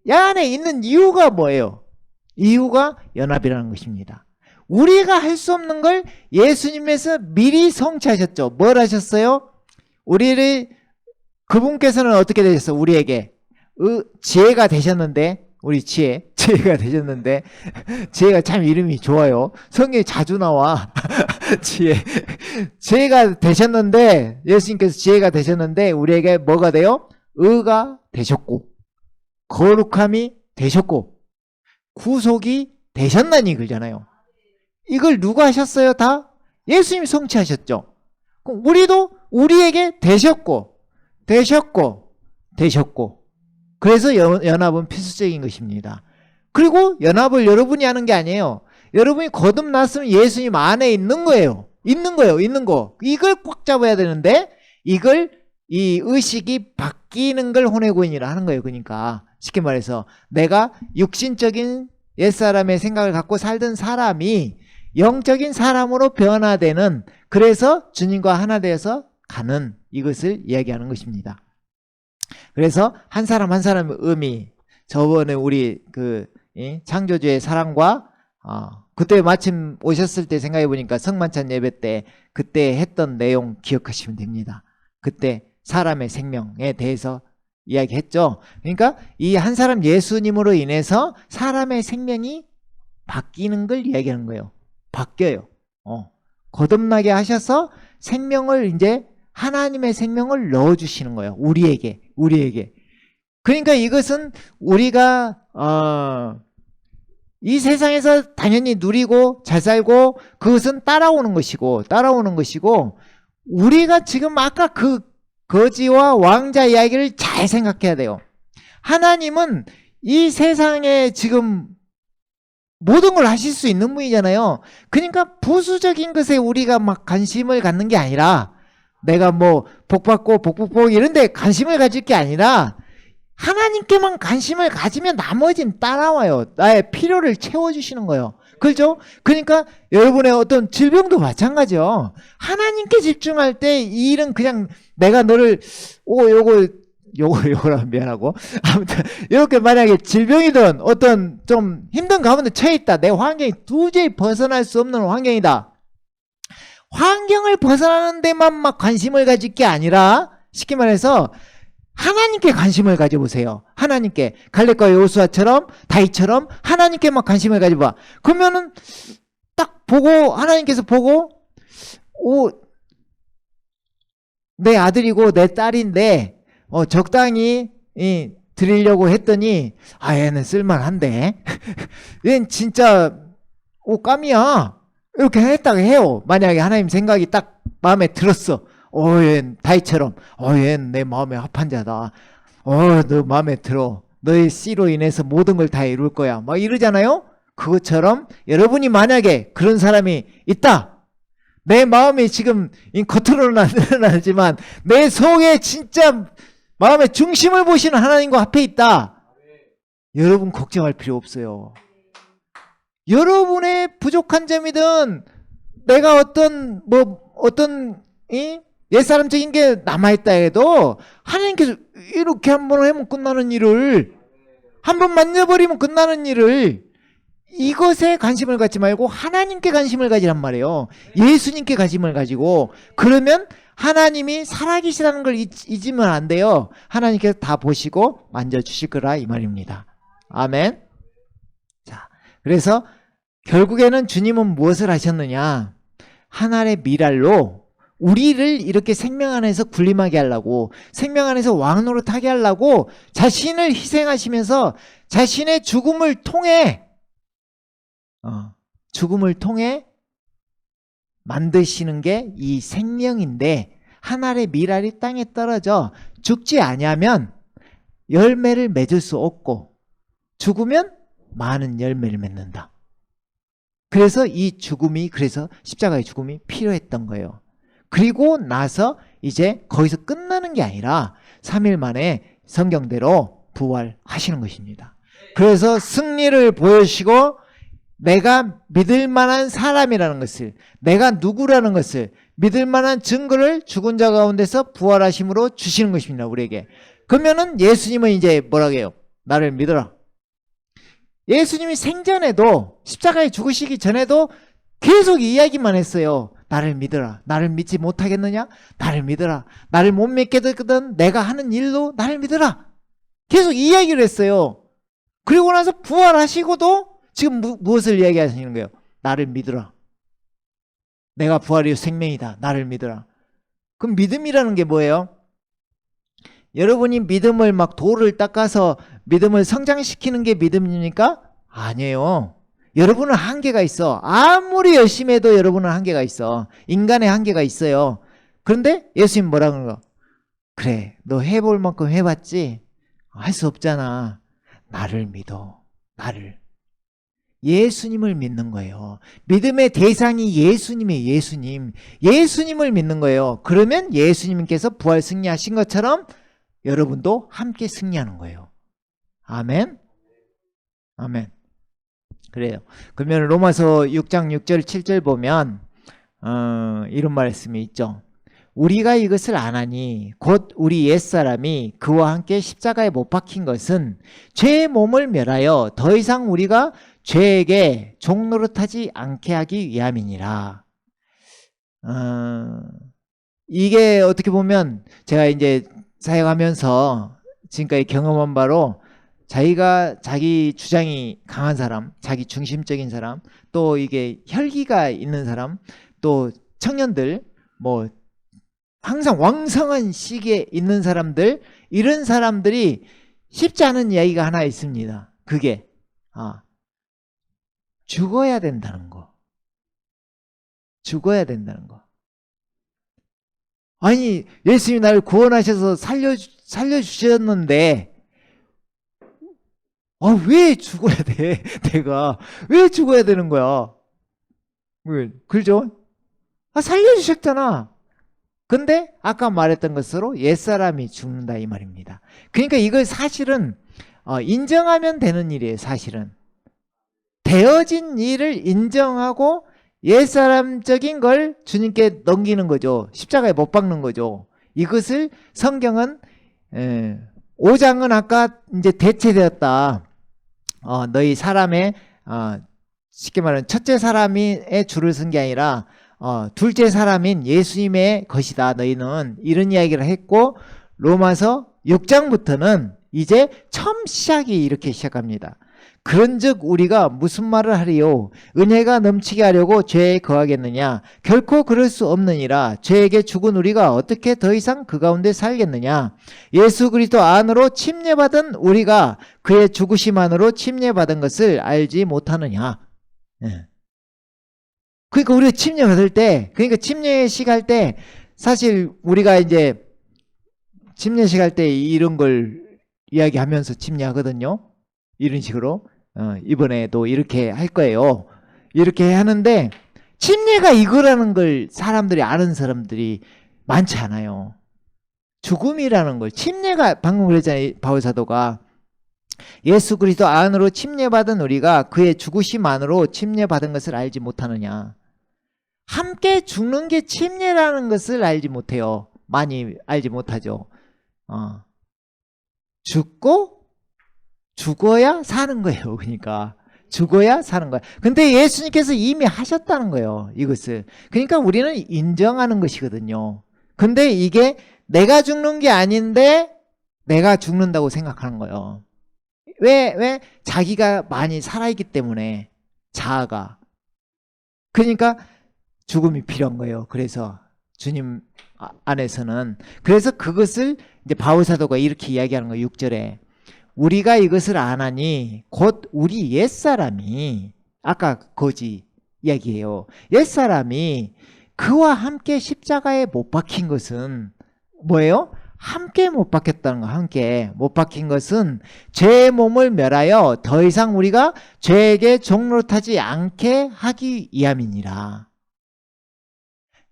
이 안에 있는 이유가 뭐예요? 이유가 연합이라는 것입니다. 우리가 할 수 없는 걸 예수님께서 미리 성취하셨죠. 뭘 하셨어요? 우리를, 그분께서는 어떻게 되셨어요? 우리에게 지혜가 되셨는데, 우리 지혜가 되셨는데, 지혜가 참 이름이 좋아요. 성경에 자주 나와. 지혜가 되셨는데, 예수님께서 지혜가 되셨는데 우리에게 뭐가 돼요? 의가 되셨고, 거룩함이 되셨고, 구속이 되셨나니 그러잖아요. 이걸 누가 하셨어요? 다 예수님이 성취하셨죠. 그럼 우리도 우리에게 되셨고, 그래서 연합은 필수적인 것입니다. 그리고 연합을 여러분이 하는 게 아니에요. 여러분이 거듭났으면 예수님 안에 있는 거예요. 있는 거. 이걸 꽉 잡아야 되는데, 이걸 이 의식이 바뀌는 걸 혼외구원이라 하는 거예요. 그러니까 쉽게 말해서 내가 육신적인 옛사람의 생각을 갖고 살던 사람이 영적인 사람으로 변화되는, 그래서 주님과 하나 되어서 가는, 이것을 이야기하는 것입니다. 그래서 한 사람 한 사람의 의미, 저번에 우리 창조주의 사랑과 그때 마침 오셨을 때 생각해 보니까 성만찬 예배 때 그때 했던 내용 기억하시면 됩니다. 그때 사람의 생명에 대해서 이야기했죠. 그러니까 이 한 사람 예수님으로 인해서 사람의 생명이 바뀌는 걸 이야기하는 거예요. 바뀌어요. 거듭나게 하셔서 생명을, 이제 하나님의 생명을 넣어주시는 거예요. 우리에게. 그러니까 이것은 우리가 이 세상에서 당연히 누리고 잘 살고 그것은 따라오는 것이고 우리가 지금 아까 그 거지와 왕자 이야기를 잘 생각해야 돼요. 하나님은 이 세상에 지금 모든 걸 하실 수 있는 분이잖아요. 그러니까 부수적인 것에 우리가 막 관심을 갖는 게 아니라, 내가 뭐 복받고 복복복 이런 데 관심을 가질 게 아니라 하나님께만 관심을 가지면 나머지는 따라와요. 나의 필요를 채워주시는 거예요. 그렇죠? 그러니까 여러분의 어떤 질병도 마찬가지요. 하나님께 집중할 때 이 일은 그냥 내가 너를 요거라 미안하고, 아무튼 이렇게 만약에 질병이든 어떤 좀 힘든 가운데 처해 있다, 내 환경이 도저히 벗어날 수 없는 환경이다, 환경을 벗어나는 데만 막 관심을 가질 게 아니라 쉽게 말해서 하나님께 관심을 가져보세요. 하나님께, 갈렙과 여호수아처럼 다윗처럼 하나님께 막 관심을 가져봐. 그러면은 딱 보고, 하나님께서 보고, 내 아들이고 내 딸인데 적당히 드리려고 했더니 얘는 쓸만한데 얘는 진짜 깜이야, 이렇게 했다고 해요. 만약에 하나님 생각이 딱 마음에 들었어. 얘는 다윗처럼 얘는 내 마음에 합한 자다. 너 마음에 들어. 너의 씨로 인해서 모든 걸 다 이룰 거야. 막 이러잖아요. 그것처럼 여러분이 만약에 그런 사람이 있다, 내 마음이 지금 겉으로는 안 드러나지만 내 속에 진짜 마음의 중심을 보시는 하나님과 앞에 있다, 여러분 걱정할 필요 없어요. 여러분의 부족한 점이든 내가 어떤 옛사람적인 게 남아있다 해도 하나님께서 이렇게 한번 하면 끝나는 일을, 한번 만져버리면 끝나는 일을, 이것에 관심을 갖지 말고 하나님께 관심을 가지란 말이에요. 예수님께 관심을 가지고. 그러면 하나님이 살아계시다는 걸 잊으면 안 돼요. 하나님께서 다 보시고 만져주실 거라, 이 말입니다. 아멘. 자, 그래서 결국에는 주님은 무엇을 하셨느냐, 하나의 미랄로 우리를 이렇게 생명 안에서 군림하게 하려고, 생명 안에서 왕노릇하게 하려고 자신을 희생하시면서 자신의 죽음을 통해 만드시는 게 이 생명인데, 하나의 미랄이 땅에 떨어져 죽지 아니하면 열매를 맺을 수 없고 죽으면 많은 열매를 맺는다. 그래서 이 죽음이, 그래서 십자가의 죽음이 필요했던 거예요. 그리고 나서 이제 거기서 끝나는 게 아니라 3일 만에 성경대로 부활하시는 것입니다. 그래서 승리를 보여주시고 내가 믿을 만한 사람이라는 것을, 내가 누구라는 것을 믿을 만한 증거를 죽은 자 가운데서 부활하심으로 주시는 것입니다, 우리에게. 그러면은 예수님은 이제 뭐라고 해요? 나를 믿어라. 예수님이 생전에도, 십자가에 죽으시기 전에도 계속 이야기만 했어요. 나를 믿어라. 나를 믿지 못하겠느냐? 나를 믿어라. 나를 못 믿겠거든 내가 하는 일로 나를 믿어라. 계속 이야기를 했어요. 그리고 나서 부활하시고도 지금 무엇을 이야기하시는 거예요? 나를 믿어라. 내가 부활이요 생명이다. 나를 믿어라. 그럼 믿음이라는 게 뭐예요? 여러분이 믿음을 막 돌을 닦아서 믿음을 성장시키는 게 믿음입니까? 아니에요. 여러분은 한계가 있어. 아무리 열심히 해도 여러분은 한계가 있어. 인간의 한계가 있어요. 그런데 예수님 뭐라 그러는 거? 그래, 너 해볼 만큼 해봤지? 할 수 없잖아. 나를 믿어. 나를. 예수님을 믿는 거예요. 믿음의 대상이 예수님이에요. 예수님을 믿는 거예요. 그러면 예수님께서 부활 승리하신 것처럼 여러분도 함께 승리하는 거예요. 아멘. 아멘. 그래요. 그러면 로마서 6장 6절 7절 보면 이런 말씀이 있죠. 우리가 이것을 아나니 곧 우리 옛사람이 그와 함께 십자가에 못 박힌 것은 죄의 몸을 멸하여 더 이상 우리가 죄에게 종노릇하지 않게 하기 위함이니라. 이게 어떻게 보면 제가 이제 사역하면서 지금까지 경험한 바로 자기 주장이 강한 사람, 자기 중심적인 사람, 또 이게 혈기가 있는 사람, 또 청년들, 뭐 항상 왕성한 시기에 있는 사람들, 이런 사람들이 쉽지 않은 이야기가 하나 있습니다. 그게 죽어야 된다는 거. 죽어야 된다는 거. 아니, 예수님이 나를 구원하셔서 살려주셨는데 왜 죽어야 돼? 내가 왜 죽어야 되는 거야? 왜? 그죠? 살려주셨잖아. 근데 아까 말했던 것으로 옛사람이 죽는다 이 말입니다. 그러니까 이걸 사실은 인정하면 되는 일이에요. 사실은 되어진 일을 인정하고 옛사람적인 걸 주님께 넘기는 거죠. 십자가에 못 박는 거죠. 이것을 성경은 5장은 아까 이제 대체되었다. 너희 사람의 쉽게 말하면 첫째 사람의 줄을 쓴 게 아니라 둘째 사람인 예수님의 것이다. 너희는 이런 이야기를 했고, 로마서 6장부터는 이제 처음 시작이 이렇게 시작합니다. 그런즉 우리가 무슨 말을 하리요? 은혜가 넘치게 하려고 죄에 거하겠느냐? 결코 그럴 수 없느니라. 죄에게 죽은 우리가 어떻게 더 이상 그 가운데 살겠느냐? 예수 그리스도 안으로 침례받은 우리가 그의 죽으심 안으로 침례받은 것을 알지 못하느냐? 그러니까 우리가 침례받을 때, 그러니까 침례식 할 때 사실 우리가 이제 침례식 할 때 이런 걸 이야기하면서 침례하거든요. 이런 식으로 이번에도 이렇게 할 거예요. 이렇게 하는데 침례가 이거라는 걸 사람들이 아는 사람들이 많지 않아요. 죽음이라는 걸, 침례가 방금 그랬잖아요. 바울사도가 예수 그리스도 안으로 침례받은 우리가 그의 죽으심 안으로 침례받은 것을 알지 못하느냐. 함께 죽는 게 침례라는 것을 알지 못해요. 많이 알지 못하죠. 죽어야 사는 거예요. 그러니까 죽어야 사는 거야. 근데 예수님께서 이미 하셨다는 거예요. 이것을. 그러니까 우리는 인정하는 것이거든요. 근데 이게 내가 죽는 게 아닌데 내가 죽는다고 생각하는 거예요. 왜? 자기가 많이 살아있기 때문에, 자아가. 그러니까 죽음이 필요한 거예요. 그래서 주님 안에서는. 그래서 그것을 이제 바울사도가 이렇게 이야기하는 거예요. 6절에. 우리가 이것을 아나니 곧 우리 옛사람이, 아까 거지 이야기해요. 옛사람이 그와 함께 십자가에 못 박힌 것은 뭐예요? 함께 못 박혔다는 거. 함께 못 박힌 것은 죄의 몸을 멸하여 더 이상 우리가 죄에게 종노릇하지 않게 하기 위함이니라.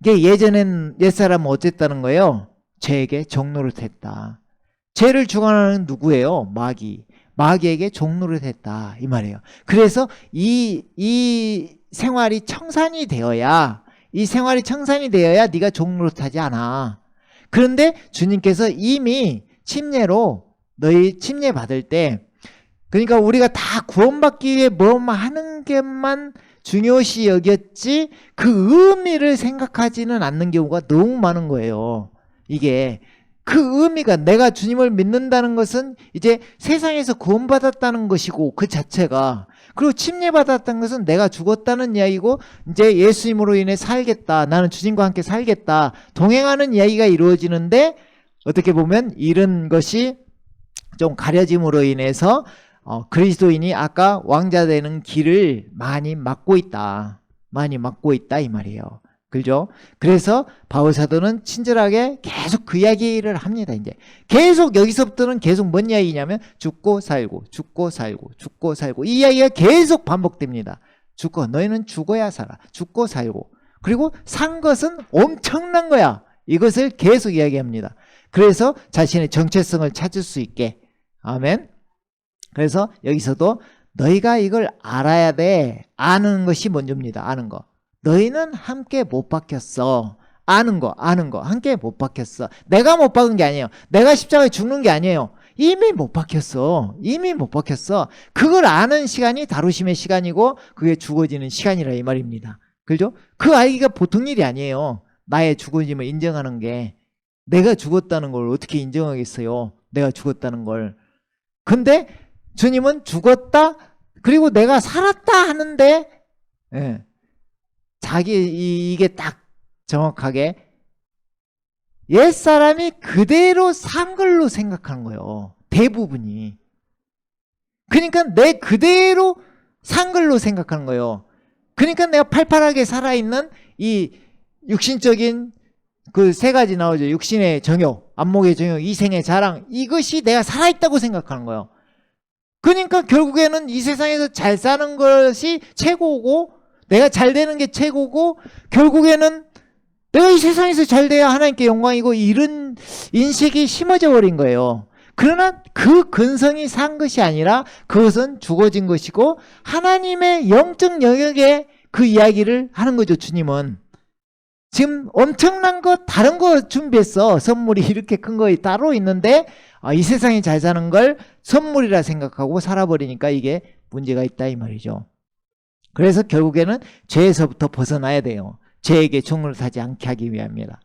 이게 예전엔 옛사람은 어쨌다는 거예요? 죄에게 종노릇했다. 죄를 주관하는 누구예요? 마귀에게 종노릇했다 이 말이에요. 그래서 이 생활이 청산이 되어야 네가 종노릇하지 않아. 그런데 주님께서 이미 침례로 너희 침례 받을 때, 그러니까 우리가 다 구원받기 위해 뭐만 하는 것만 중요시 여겼지 그 의미를 생각하지는 않는 경우가 너무 많은 거예요. 이게 그 의미가, 내가 주님을 믿는다는 것은 이제 세상에서 구원받았다는 것이고 그 자체가, 그리고 침례받았다는 것은 내가 죽었다는 이야기고 이제 예수님으로 인해 살겠다, 나는 주님과 함께 살겠다, 동행하는 이야기가 이루어지는데, 어떻게 보면 이런 것이 좀 가려짐으로 인해서 그리스도인이 아까 왕자 되는 길을 많이 막고 있다 이 말이에요. 그죠? 그래서 바울 사도는 친절하게 계속 그 이야기를 합니다. 이제 계속 여기서부터는 계속 뭔 이야기냐면 죽고 살고 죽고 살고 죽고 살고 이 이야기가 계속 반복됩니다. 죽고 너희는 죽어야 살아. 죽고 살고 그리고 산 것은 엄청난 거야. 이것을 계속 이야기합니다. 그래서 자신의 정체성을 찾을 수 있게. 아멘. 그래서 여기서도 너희가 이걸 알아야 돼. 아는 것이 먼저입니다. 아는 거. 너희는 함께 못 박혔어. 아는 거 함께 못 박혔어. 내가 못 박은 게 아니에요. 내가 십자가에 죽는 게 아니에요. 이미 못 박혔어. 이미 못 박혔어. 그걸 아는 시간이 다루심의 시간이고 그게 죽어지는 시간이라 이 말입니다. 그죠? 그 알기가 보통 일이 아니에요. 나의 죽어짐을 인정하는 게. 내가 죽었다는 걸 어떻게 인정하겠어요? 내가 죽었다는 걸. 근데 주님은 죽었다 그리고 내가 살았다 하는데 예, 이게 딱 정확하게 옛사람이 그대로 산 걸로 생각하는 거예요. 대부분이. 그러니까 내 그대로 산 걸로 생각하는 거예요. 그러니까 내가 팔팔하게 살아있는 이 육신적인 그 세 가지 나오죠. 육신의 정욕, 안목의 정욕, 이생의 자랑. 이것이 내가 살아있다고 생각하는 거예요. 그러니까 결국에는 이 세상에서 잘 사는 것이 최고고 내가 잘 되는 게 최고고 결국에는 내가 이 세상에서 잘 돼야 하나님께 영광이고 이런 인식이 심어져 버린 거예요. 그러나 그 근성이 산 것이 아니라 그것은 죽어진 것이고 하나님의 영적 영역에 그 이야기를 하는 거죠. 주님은. 지금 엄청난 거 다른 거 준비했어. 선물이 이렇게 큰 거 따로 있는데 이 세상에 잘 사는 걸 선물이라 생각하고 살아버리니까 이게 문제가 있다 이 말이죠. 그래서 결국에는 죄에서부터 벗어나야 돼요. 죄에게 종을 타지 않게 하기 위함입니다.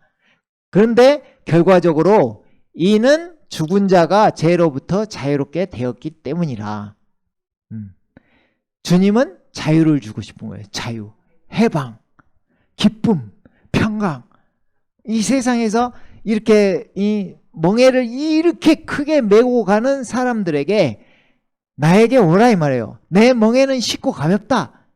그런데 결과적으로 이는 죽은 자가 죄로부터 자유롭게 되었기 때문이라. 주님은 자유를 주고 싶은 거예요. 자유, 해방, 기쁨, 평강. 이 세상에서 이렇게 이 멍에를 이렇게 크게 메고 가는 사람들에게 나에게 오라 이 말이에요. 내 멍에는 쉽고 가볍다.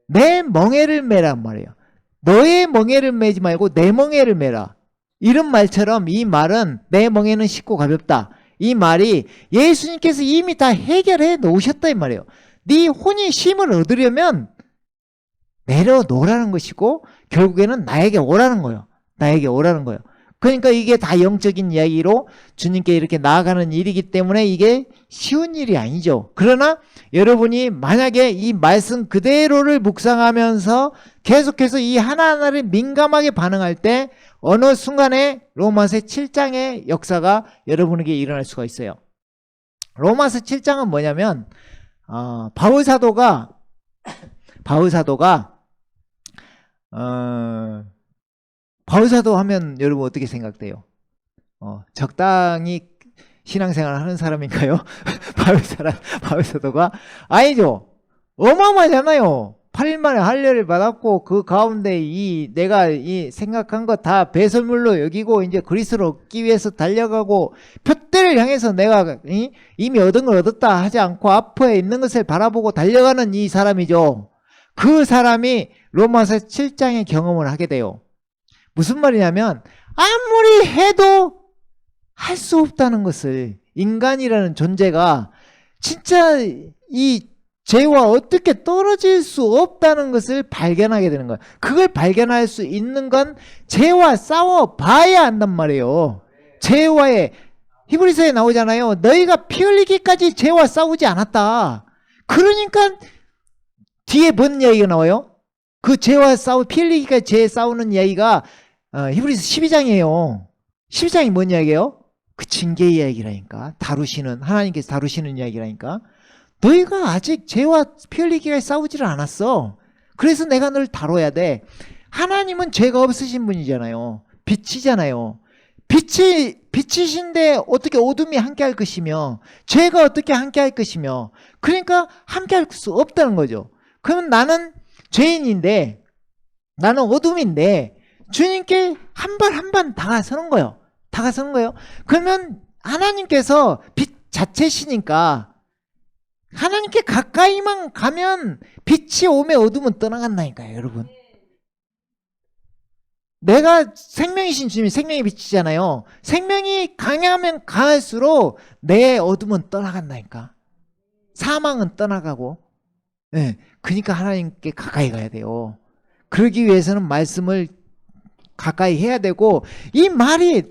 내 멍에를 메란 말이에요. 너의 멍에를 메지 말고 내 멍에를 메라. 이런 말처럼 이 말은 내 멍에는 쉽고 가볍다. 이 말이 예수님께서 이미 다 해결해 놓으셨다 이 말이에요. 네 혼이 쉼을 얻으려면 내려놓으라는 것이고 결국에는 나에게 오라는 거예요. 나에게 오라는 거예요. 그러니까 이게 다 영적인 이야기로 주님께 이렇게 나아가는 일이기 때문에 이게 쉬운 일이 아니죠. 그러나 여러분이 만약에 이 말씀 그대로를 묵상하면서 계속해서 이 하나하나를 민감하게 반응할 때 어느 순간에 로마서 7장의 역사가 여러분에게 일어날 수가 있어요. 로마서 7장은 뭐냐면 바울 사도가 바울 사도 하면 여러분 어떻게 생각돼요? 적당히 신앙생활 하는 사람인가요? 바울 사도가? 아니죠. 어마어마하잖아요. 8일 만에 할례를 받았고 그 가운데 내가 생각한 거 다 배설물로 여기고 이제 그리스도를 얻기 위해서 달려가고 표대를 향해서 내가 이미 얻은 걸 얻었다 하지 않고 앞에 있는 것을 바라보고 달려가는 이 사람이죠. 그 사람이 로마서 7장의 경험을 하게 돼요. 무슨 말이냐면 아무리 해도 할 수 없다는 것을, 인간이라는 존재가 진짜 이 죄와 어떻게 떨어질 수 없다는 것을 발견하게 되는 거예요. 그걸 발견할 수 있는 건 죄와 싸워 봐야 한단 말이에요. 죄와의, 히브리서에 나오잖아요. 너희가 피 흘리기까지 죄와 싸우지 않았다. 그러니까 뒤에 뭔 이야기가 나와요? 그 죄와 피 흘리기까지 죄에 싸우는 이야기가 히브리서 12장이에요. 12장이 뭔 이야기예요? 그 징계 이야기라니까. 하나님께서 다루시는 이야기라니까. 너희가 아직 죄와 피 흘리기까지 싸우지를 않았어. 그래서 내가 널 다뤄야 돼. 하나님은 죄가 없으신 분이잖아요. 빛이잖아요. 빛이신데 어떻게 어둠이 함께할 것이며 죄가 어떻게 함께할 것이며, 그러니까 함께할 수 없다는 거죠. 그럼 나는 죄인인데, 나는 어둠인데 주님께 한 발 한 발 다가서는 거예요. 그러면 하나님께서 빛 자체시니까 하나님께 가까이만 가면 빛이 오면 어둠은 떠나간다니까요, 여러분. 내가 생명이신 주님이 생명의 빛이잖아요. 생명이 강하면 강할수록 내 어둠은 떠나간다니까. 사망은 떠나가고. 네, 그러니까 하나님께 가까이 가야 돼요. 그러기 위해서는 말씀을 가까이 해야 되고, 이 말이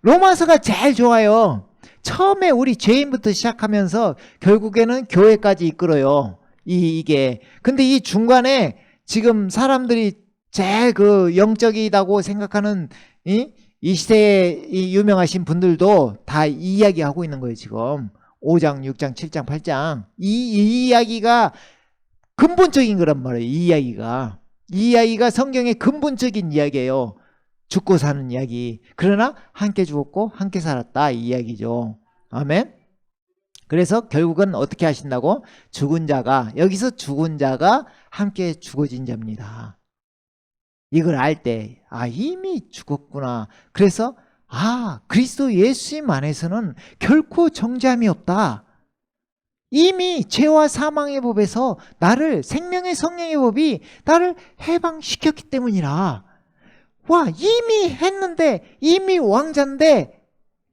로마서가 제일 좋아요. 처음에 우리 죄인부터 시작하면서 결국에는 교회까지 이끌어요. 이게. 근데 이 중간에 지금 사람들이 제일 그 영적이다고 생각하는 이 시대에 이 유명하신 분들도 다 이 이야기 하고 있는 거예요, 지금. 5장, 6장, 7장, 8장. 이 이야기가 근본적인 거란 말이에요, 이 이야기가. 이 이야기가 성경의 근본적인 이야기예요. 죽고 사는 이야기. 그러나 함께 죽었고 함께 살았다, 이 이야기죠. 아멘. 그래서 결국은 어떻게 하신다고? 죽은 자가, 여기서 죽은 자가 함께 죽어진 자입니다. 이걸 알 때, 아, 이미 죽었구나. 그래서, 아, 그리스도 예수님 안에서는 결코 정죄함이 없다. 이미 죄와 사망의 법에서 나를, 생명의 성령의 법이 나를 해방시켰기 때문이라. 와, 이미 했는데, 이미 왕자인데,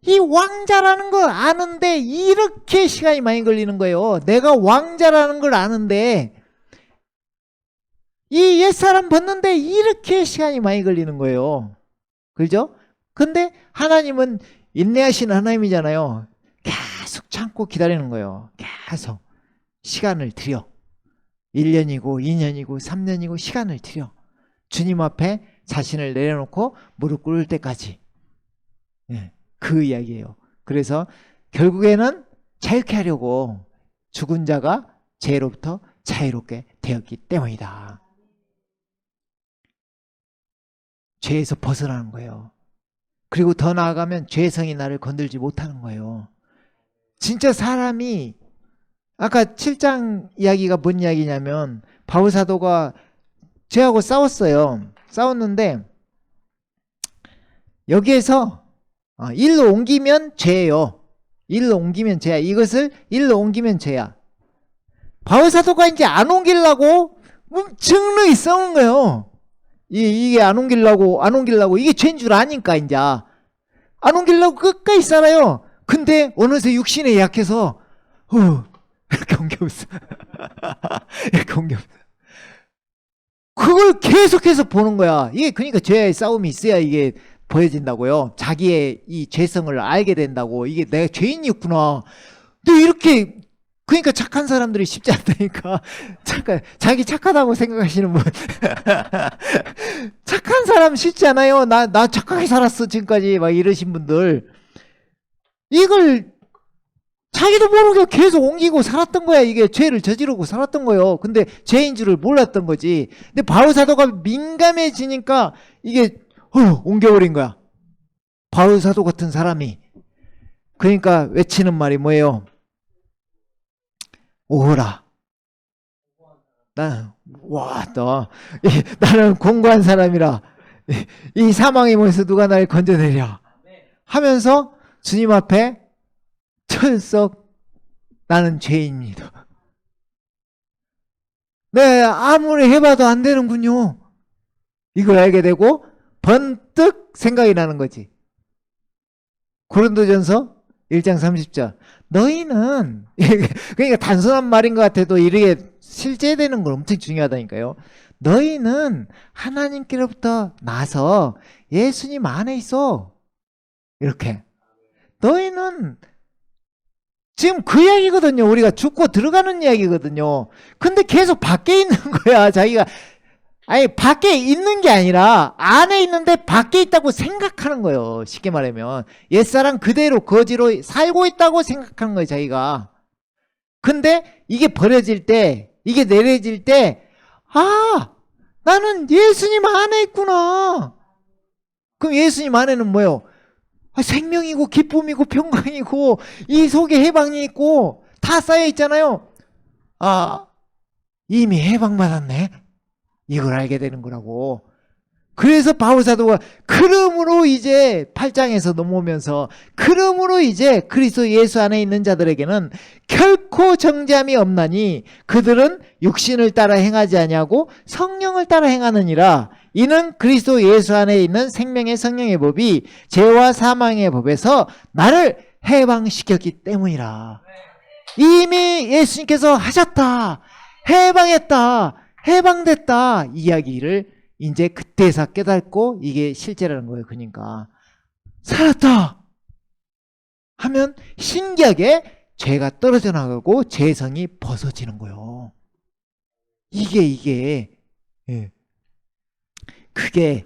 이 왕자라는 걸 아는데 이렇게 시간이 많이 걸리는 거예요. 내가 왕자라는 걸 아는데 이 옛사람 벗는데 이렇게 시간이 많이 걸리는 거예요. 그죠? 근데 하나님은 인내하시는 하나님이잖아요. 계속 참고 기다리는 거예요. 계속 시간을 들여. 1년이고 2년이고 3년이고 시간을 들여. 주님 앞에 자신을 내려놓고 무릎 꿇을 때까지. 예. 그 이야기예요. 그래서 결국에는 자유케 하려고 죽은 자가 죄로부터 자유롭게 되었기 때문이다. 죄에서 벗어나는 거예요. 그리고 더 나아가면 죄성이 나를 건들지 못하는 거예요. 진짜 사람이, 아까 7장 이야기가 뭔 이야기냐면 바울 사도가 죄하고 싸웠어요. 싸웠는데 여기에서 일로 옮기면 죄예요. 일로 옮기면 죄야. 이것을 일로 옮기면 죄야. 바울 사도가 이제 안 옮기려고 증르히 싸우는 거예요. 이게 안 옮기려고 이게 죄인 줄 아니까 이제 안 옮기려고 끝까지 살아요. 근데 어느새 육신에 약해서 이렇게 옮겨있어. 이렇게 옮겨있어. 그걸 계속해서 보는 거야. 이게 그러니까 죄의 싸움이 있어야 이게 보여진다고요. 자기의 이 죄성을 알게 된다고. 이게 내가 죄인이었구나. 근데 이렇게, 그러니까 착한 사람들이 쉽지 않다니까. 자기 착하다고 생각하시는 분. 착한 사람 쉽지 않아요. 나 착하게 살았어 지금까지 막 이러신 분들. 이걸 자기도 모르게 계속 옮기고 살았던 거야. 이게 죄를 저지르고 살았던 거예요. 근데 죄인 줄을 몰랐던 거지. 근데 바울 사도가 민감해지니까 이게 옮겨버린 거야. 바울 사도 같은 사람이. 그러니까 외치는 말이 뭐예요? 오라. 나는 공고한 사람이라. 이 사망의 몸에서 누가 나를 건져내랴. 하면서 주님 앞에 철썩 나는 죄인입니다. 네, 아무리 해봐도 안 되는군요. 이걸 알게 되고 번뜩 생각이 나는 거지. 고린도전서 1장 30절. 너희는 그러니까 단순한 말인 것 같아도 이렇게 실제되는 건 엄청 중요하다니까요. 너희는 하나님께로부터 나서 예수님 안에 있어. 이렇게. 너희는 지금 그 이야기거든요. 우리가 죽고 들어가는 이야기거든요. 근데 계속 밖에 있는 거야. 자기가. 아니, 밖에 있는 게 아니라 안에 있는데 밖에 있다고 생각하는 거예요. 쉽게 말하면 옛사람 그대로 거지로 살고 있다고 생각하는 거예요, 자기가. 근데 이게 버려질 때, 이게 내려질 때, 아, 나는 예수님 안에 있구나. 그럼 예수님 안에는 뭐예요? 생명이고 기쁨이고 평강이고 이 속에 해방이 있고 다 쌓여 있잖아요. 아, 이미 해방받았네. 이걸 알게 되는 거라고. 그래서 바울 사도가 그러므로 이제 8장에서 넘어오면서 그러므로 이제 그리스도 예수 안에 있는 자들에게는 결코 정죄함이 없나니 그들은 육신을 따라 행하지 아니하고 성령을 따라 행하느니라. 이는 그리스도 예수 안에 있는 생명의 성령의 법이 죄와 사망의 법에서 나를 해방시켰기 때문이라. 이미 예수님께서 하셨다, 해방했다, 해방됐다 이야기를 이제 그때서 깨닫고 이게 실제라는 거예요. 그러니까 살았다 하면 신기하게 죄가 떨어져 나가고 죄성이 벗어지는 거예요. 이게 예. 그게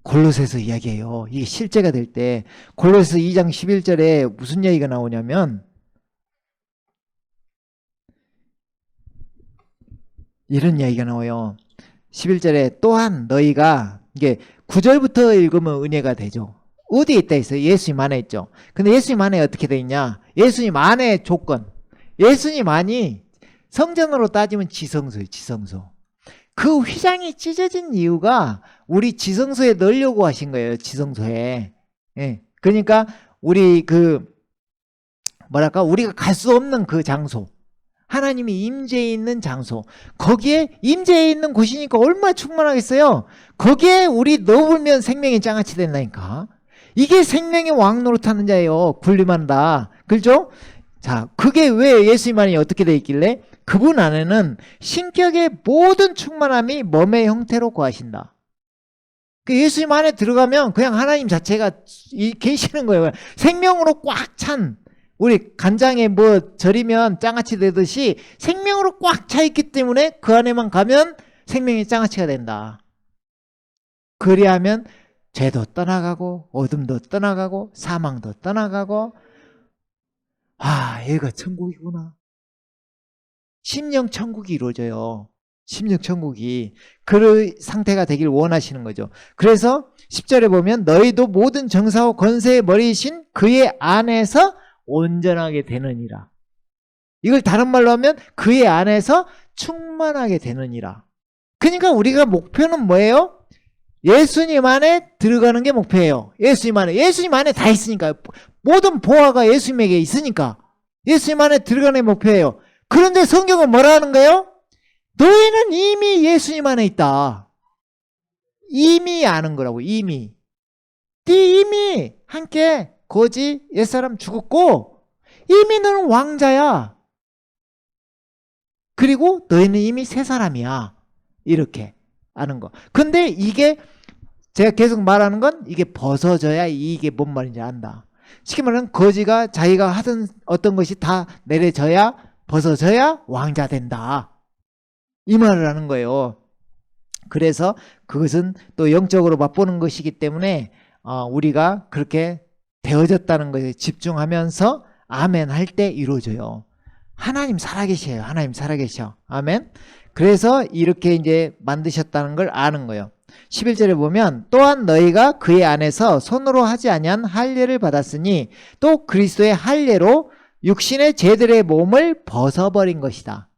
골로새서 이야기예요. 이게 실제가 될 때 골로새서 2장 11절에 무슨 얘기가 나오냐면 이런 이야기가 나와요. 11절에 또한 너희가, 이게 9절부터 읽으면 은혜가 되죠. 어디에 있다 했어요? 예수님 안에 있죠. 근데 예수님 안에 어떻게 돼 있냐? 예수님 안에 조건. 예수님 안이 성전으로 따지면 지성소예요. 지성소. 그 휘장이 찢어진 이유가 우리 지성소에 넣으려고 하신 거예요. 지성소에. 예. 그러니까 우리 우리가 갈 수 없는 그 장소. 하나님이 임재해 있는 장소. 거기에 임재해 있는 곳이니까 얼마나 충만하겠어요. 거기에 우리 넣으면 생명이 장아찌 된다니까. 이게 생명의 왕 노릇하는 자예요. 군림한다. 그렇죠? 자, 그게 왜 예수님만이 어떻게 돼 있길래? 그분 안에는 신격의 모든 충만함이 몸의 형태로 거하신다. 그 예수님 안에 들어가면 그냥 하나님 자체가 계시는 거예요. 생명으로 꽉 찬, 우리 간장에 뭐 절이면 장아찌 되듯이 생명으로 꽉 차 있기 때문에 그 안에만 가면 생명이 장아찌가 된다. 그리하면 죄도 떠나가고 어둠도 떠나가고 사망도 떠나가고, 아, 얘가 천국이구나. 심령 천국이 이루어져요. 심령 천국이. 그 상태가 되길 원하시는 거죠. 그래서 10절에 보면 너희도 모든 정사와 권세의 머리이신 그의 안에서 온전하게 되느니라. 이걸 다른 말로 하면 그의 안에서 충만하게 되느니라. 그러니까 우리가 목표는 뭐예요? 예수님 안에 들어가는 게 목표예요. 예수님 안에 다 있으니까. 모든 보화가 예수님에게 있으니까 예수님 안에 들어가는 게 목표예요. 그런데 성경은 뭐라 하는 거예요? 너희는 이미 예수님 안에 있다. 이미 아는 거라고. 이미 함께 거지 옛사람 죽었고 이미 너는 왕자야. 그리고 너희는 이미 새 사람이야. 이렇게 아는 거. 근데 이게 제가 계속 말하는 건 이게 벗어져야 이게 뭔 말인지 안다. 쉽게 말하면 거지가 자기가 하던 어떤 것이 다 내려져야, 벗어져야 왕자 된다. 이 말을 하는 거예요. 그래서 그것은 또 영적으로 맛보는 것이기 때문에 우리가 그렇게 되어졌다는 것에 집중하면서 아멘 할 때 이루어져요. 하나님 살아계셔요. 하나님 살아계셔. 아멘. 그래서 이렇게 이제 만드셨다는 걸 아는 거예요. 11절에 보면 또한 너희가 그의 안에서 손으로 하지 아니한 할례를 받았으니 또 그리스도의 할례로 육신의 죄들의 몸을 벗어버린 것이다.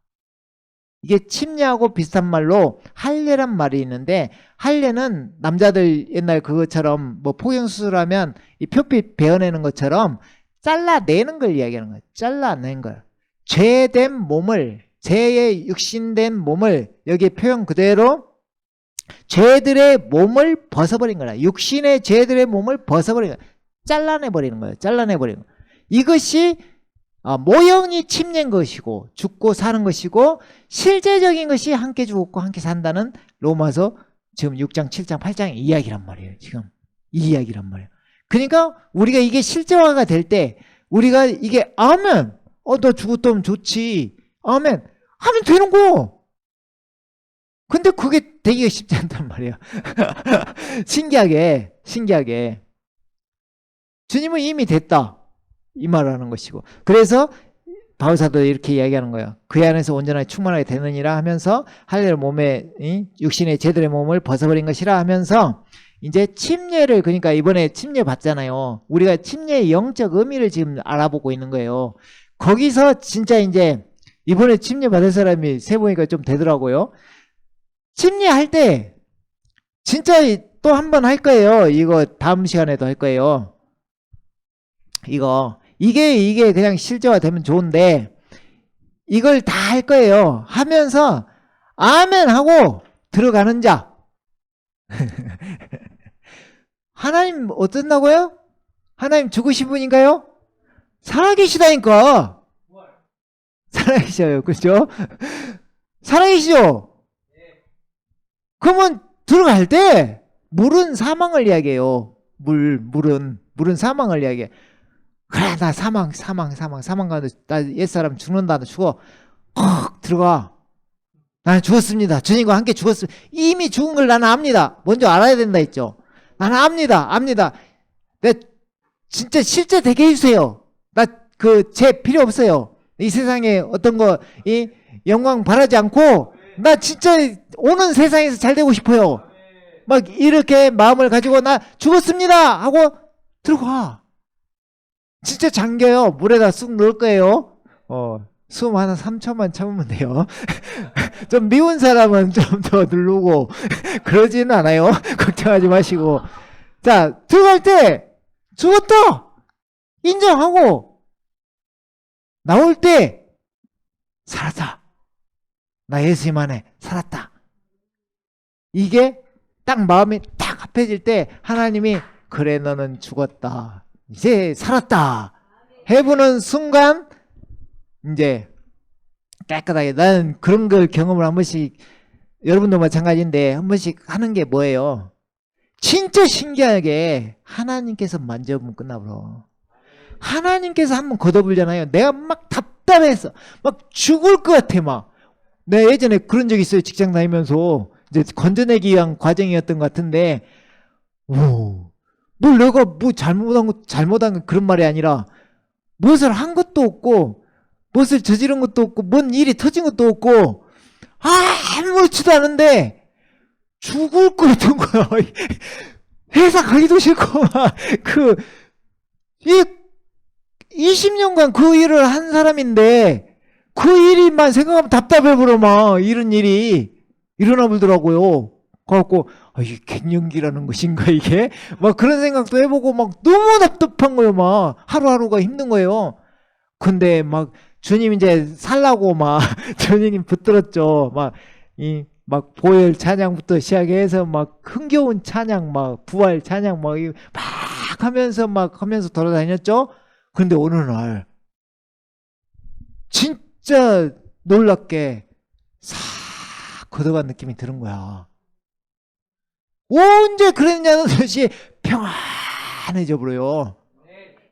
이게 침례하고 비슷한 말로 할례란 말이 있는데, 할례는 남자들 옛날 그것처럼 뭐 포경수술하면 이 표피 베어내는 것처럼 잘라내는 걸 이야기하는 거예요. 잘라낸 걸. 죄된 몸을, 죄의 육신된 몸을, 여기 표현 그대로 죄들의 몸을 벗어버린 거라. 육신의 죄들의 몸을 벗어버린 거야. 잘라내버리는 거예요. 잘라내버리는 거예요. 이것이 모형이 침례인 것이고 죽고 사는 것이고 실제적인 것이 함께 죽었고 함께 산다는 로마서 지금 6장 7장 8장의 이야기란 말이에요. 지금 이 이야기란 말이에요. 그러니까 우리가 이게 실제화가 될 때 우리가 이게 아멘, 너 죽었다면 좋지, 아멘 하면 되는 거. 근데 그게 되기가 쉽지 않단 말이에요. 신기하게 주님은 이미 됐다 이 말을 하는 것이고, 그래서 바울사도 이렇게 이야기하는 거예요. 그 안에서 온전하게 충만하게 되느니라 하면서 할례를 몸에, 육신의 제들의 몸을 벗어버린 것이라 하면서 이제 침례를, 그러니까 이번에 침례 받잖아요. 우리가 침례의 영적 의미를 지금 알아보고 있는 거예요. 거기서 진짜 이제 이번에 침례 받을 사람이 세보니까 좀 되더라고요. 침례할 때 진짜 또 한 번 할 거예요. 이거 다음 시간에도 할 거예요. 이게 그냥 실제화 되면 좋은데 이걸 다 할 거예요. 하면서 아멘 하고 들어가는 자, 하나님 어떻다고요? 하나님 죽으신 분인가요? 살아계시다니까. 살아계셔요. 그죠? 살아계시죠? 그러면 들어갈 때 물은 사망을 이야기해요. 물은 사망을 이야기해. 그래, 나 사망 가는데 나 옛사람 죽는다. 나 죽어. 헉 들어가. 나는 죽었습니다. 주님과 함께 죽었습니다. 이미 죽은 걸 나는 압니다. 먼저 알아야 된다 했죠. 나는 압니다. 내 진짜 실제 되게 해주세요. 나 제 필요 없어요. 이 세상에 어떤 거 이 영광 바라지 않고 나 진짜 오는 세상에서 잘 되고 싶어요. 막 이렇게 마음을 가지고 나 죽었습니다 하고 들어가. 진짜 잠겨요. 물에다 쑥 넣을 거예요. 숨 한 3초만 참으면 돼요. 좀 미운 사람은 좀 더 누르고 그러지는 않아요. 걱정하지 마시고. 자, 들어갈 때 죽었다 인정하고 나올 때 살았다. 나 예수님 안에 살았다. 이게 딱 마음이 딱 합해질 때 하나님이 그래 너는 죽었다. 이제 살았다. 해보는 순간 이제 깨끗하게 나는 그런 걸 경험을 한 번씩 여러분도 마찬가지인데 한 번씩 하는 게 뭐예요? 진짜 신기하게 하나님께서 만져보면 끝나버려. 하나님께서 한번 걷어불잖아요. 내가 막 답답해서 막 죽을 것 같아 막. 내가 예전에 그런 적 있어요. 직장 다니면서 이제 건져내기 위한 과정이었던 것 같은데 뭘 내가 뭐 잘못한 거 그런 말이 아니라 무엇을 한 것도 없고 무엇을 저지른 것도 없고 뭔 일이 터진 것도 없고 아무렇지도 않은데 죽을 것 같은 거야. 회사 가기도 싫고 이 20년간 그 일을 한 사람인데 그 일만 생각하면 답답해버려 막 이런 일이 일어나 보더라고요. 그래갖고 이게 갱년기라는 것인가 이게 막 그런 생각도 해보고 막 너무 답답한 거예요. 막 하루하루가 힘든 거예요. 근데 막 주님 이제 살라고 막 주님 붙들었죠. 막 보혈 찬양부터 시작해서 막 흥겨운 찬양 막 부활 찬양 막 하면서 돌아다녔죠. 근데 어느 날 진짜 놀랍게 싹 걷어간 느낌이 드는 거야. 언제 그랬냐는 듯이 평안해져 버려요.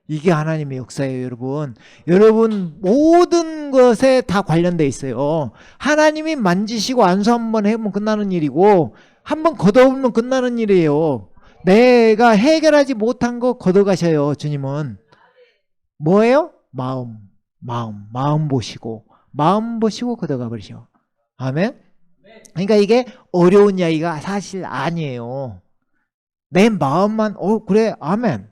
이게 하나님의 역사예요, 여러분. 여러분 모든 것에 다 관련돼 있어요. 하나님이 만지시고 안수 한번 해보면 끝나는 일이고 한번 걷어오면 끝나는 일이에요. 내가 해결하지 못한 거 걷어가셔요, 주님은. 뭐예요? 마음 보시고 걷어가 버리셔. 아멘? 그러니까 이게 어려운 이야기가 사실 아니에요. 내 마음만 그래 아멘.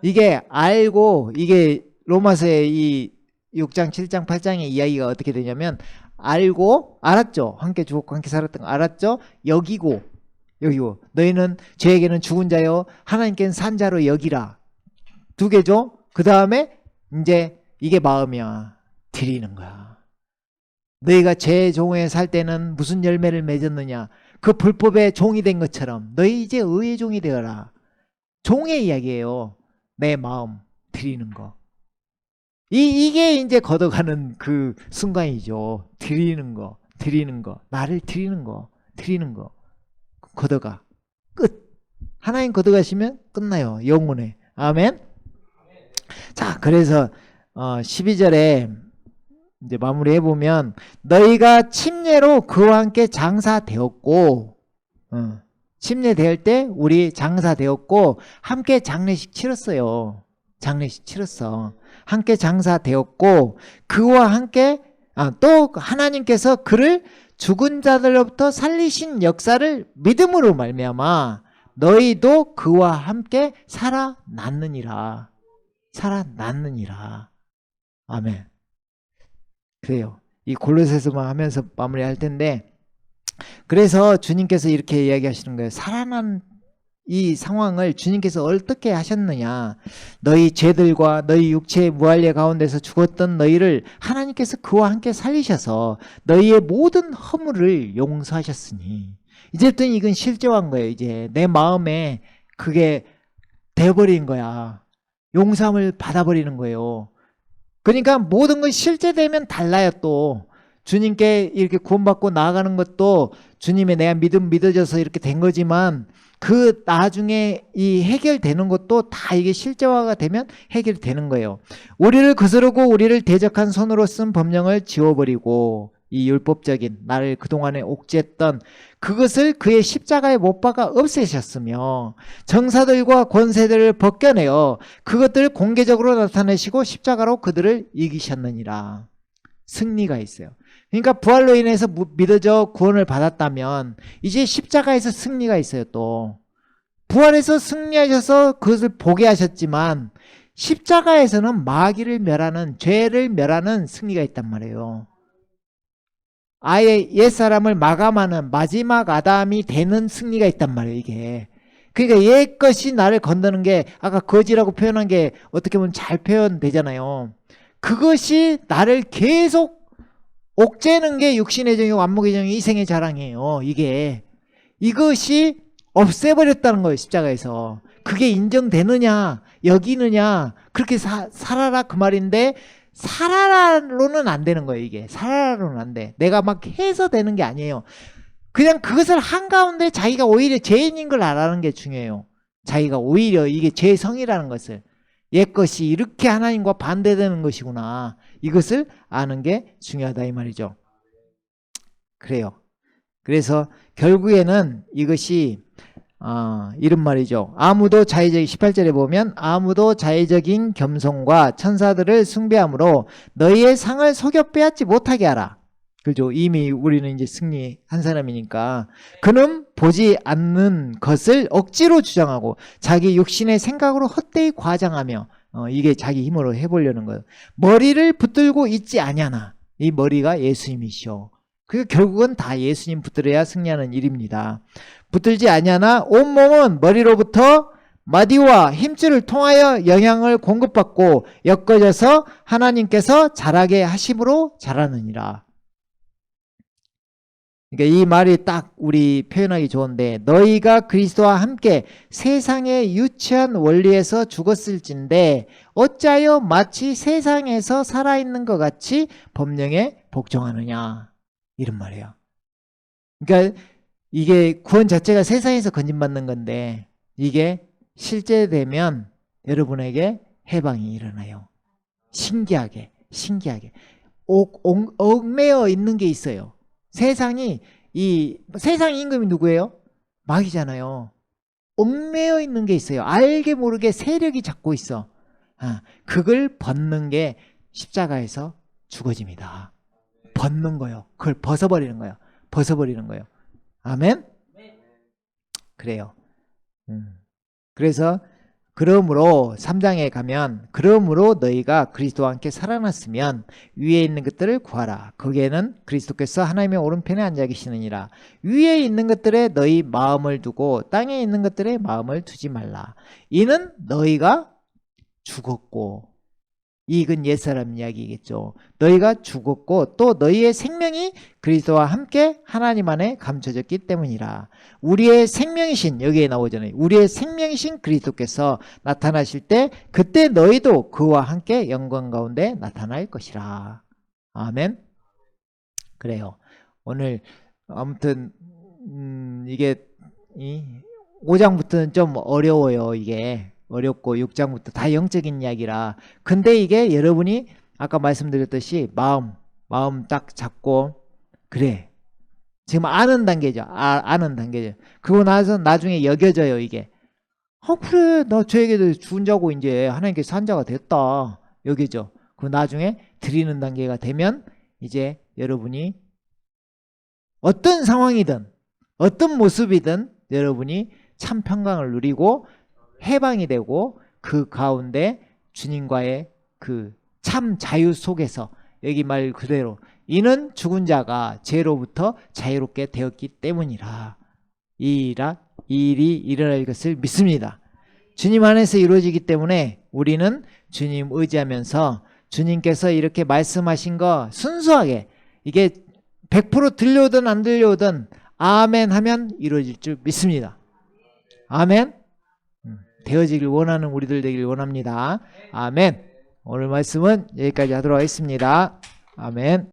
이게 알고 이게 로마서의 이 6장 7장 8장의 이야기가 어떻게 되냐면 알고 알았죠. 함께 죽었고 함께 살았던 거 알았죠. 여기고 너희는 죄에게는 죽은 자요 하나님께는 산 자로 여기라. 두 개죠. 그 다음에 이제 이게 마음이야. 드리는 거야. 너희가 죄의 종에 살 때는 무슨 열매를 맺었느냐. 그 불법의 종이 된 것처럼 너희 이제 의의 종이 되어라. 종의 이야기예요. 내 마음 드리는 거. 이게 이제 걷어가는 그 순간이죠. 드리는 거. 나를 드리는 거. 걷어가. 끝. 하나님 걷어가시면 끝나요. 영혼에. 아멘. 자, 그래서 12절에 이제 마무리해 보면 너희가 침례로 그와 함께 장사되었고 침례될 때 우리 장사되었고 함께 장례식 치렀어요. 함께 장사되었고 그와 함께 또 하나님께서 그를 죽은 자들로부터 살리신 역사를 믿음으로 말미암아 너희도 그와 함께 살아났느니라. 아멘. 그래요. 이 골로새서만 하면서 마무리할 텐데 그래서 주님께서 이렇게 이야기하시는 거예요. 살아난 이 상황을 주님께서 어떻게 하셨느냐. 너희 죄들과 너희 육체의 무할례 가운데서 죽었던 너희를 하나님께서 그와 함께 살리셔서 너희의 모든 허물을 용서하셨으니 이제부터는 이건 실제화한 거예요. 이제 내 마음에 그게 돼버린 거야. 용서함을 받아버리는 거예요. 그러니까 모든 건 실제되면 달라요. 또 주님께 이렇게 구원받고 나아가는 것도 주님의 내가 믿어져서 이렇게 된 거지만 그 나중에 이 해결되는 것도 다 이게 실제화가 되면 해결되는 거예요. 우리를 거스르고 우리를 대적한 손으로 쓴 법령을 지워버리고 이 율법적인 나를 그동안에 옥죄했던 그것을 그의 십자가에 못 박아 없애셨으며 정사들과 권세들을 벗겨내어 그것들을 공개적으로 나타내시고 십자가로 그들을 이기셨느니라. 승리가 있어요. 그러니까 부활로 인해서 믿어져 구원을 받았다면 이제 십자가에서 승리가 있어요. 또 부활에서 승리하셔서 그것을 보게 하셨지만 십자가에서는 마귀를 멸하는, 죄를 멸하는 승리가 있단 말이에요. 아예 옛사람을 마감하는 마지막 아담이 되는 승리가 있단 말이에요. 이게 그러니까 옛것이 나를 건드는 게 아까 거지라고 표현한 게 어떻게 보면 잘 표현되잖아요. 그것이 나를 계속 옥죄는 게 육신의 정욕, 안목의 정욕, 이생의 자랑이에요. 이것이 없애버렸다는 거예요. 십자가에서. 그게 인정되느냐 여기느냐 그렇게 살아라 그 말인데 살아라로는 안 되는 거예요. 이게 살아라로는 안 돼. 내가 막 해서 되는 게 아니에요. 그냥 그것을 한가운데 자기가 오히려 죄인인 걸 알아는 게 중요해요. 자기가 오히려 이게 죄성이라는 것을, 옛것이 이렇게 하나님과 반대되는 것이구나, 이것을 아는 게 중요하다 이 말이죠. 그래요. 그래서 결국에는 이것이 이런 말이죠. 아무도 자의적인 18절에 보면 아무도 자의적인 겸손과 천사들을 숭배함으로 너희의 상을 속여 빼앗지 못하게 하라. 그죠? 이미 우리는 이제 승리한 사람이니까. 그는 보지 않는 것을 억지로 주장하고 자기 육신의 생각으로 헛되이 과장하며 이게 자기 힘으로 해보려는 거예요. 머리를 붙들고 있지 아니하나. 이 머리가 예수님이시오. 그 결국은 다 예수님 붙들어야 승리하는 일입니다. 붙들지 아니하나 온몸은 머리로부터 마디와 힘줄을 통하여 영향을 공급받고 엮어져서 하나님께서 자라게 하심으로 자라느니라. 그러니까 이 말이 딱 우리 표현하기 좋은데, 너희가 그리스도와 함께 세상의 유치한 원리에서 죽었을진데 어찌하여 마치 세상에서 살아있는 것 같이 법령에 복종하느냐, 이런 말이에요. 그러니까 이게 구원 자체가 세상에서 건진받는 건데 이게 실제되면 여러분에게 해방이 일어나요. 신기하게 얽매여 있는 게 있어요. 세상이 세상 임금이 누구예요? 마귀잖아요. 얽매여 있는 게 있어요. 알게 모르게 세력이 잡고 있어. 그걸 벗는 게 십자가에서 죽어집니다. 벗는 거예요. 그걸 벗어버리는 거예요. 아멘? 그래요. 그래서 그러므로 3장에 가면 그러므로 너희가 그리스도와 함께 살아났으면 위에 있는 것들을 구하라. 거기에는 그리스도께서 하나님의 오른편에 앉아 계시느니라. 위에 있는 것들에 너희 마음을 두고 땅에 있는 것들에 마음을 두지 말라. 이는 너희가 죽었고, 이건 옛사람 이야기겠죠. 너희가 죽었고 또 너희의 생명이 그리스도와 함께 하나님 안에 감춰졌기 때문이라. 우리의 생명이신, 여기에 나오잖아요. 우리의 생명이신 그리스도께서 나타나실 때 그때 너희도 그와 함께 영광 가운데 나타날 것이라. 아멘. 그래요. 오늘 아무튼 이게 5장부터는 좀 어려워요. 이게 어렵고 6장부터 다 영적인 이야기라. 근데 이게 여러분이 아까 말씀드렸듯이 마음 딱 잡고, 그래 지금 아는 단계죠. 아는 단계죠. 그거 나서 나중에 여겨져요. 이게 그래 나 저에게도 죽은 자고 이제 하나님께 산 자가 됐다, 여기죠. 그 나중에 드리는 단계가 되면 이제 여러분이 어떤 상황이든 어떤 모습이든 여러분이 참 평강을 누리고 해방이 되고 그 가운데 주님과의 그 참 자유 속에서, 여기 말 그대로 이는 죽은 자가 죄로부터 자유롭게 되었기 때문이라. 이 일이 일어날 것을 믿습니다. 주님 안에서 이루어지기 때문에 우리는 주님 의지하면서 주님께서 이렇게 말씀하신 거 순수하게, 이게 100% 들려오든 안 들려오든 아멘 하면 이루어질 줄 믿습니다. 아멘. 되어지길 원하는 우리들 되길 원합니다. 아멘. 오늘 말씀은 여기까지 하도록 하겠습니다. 아멘.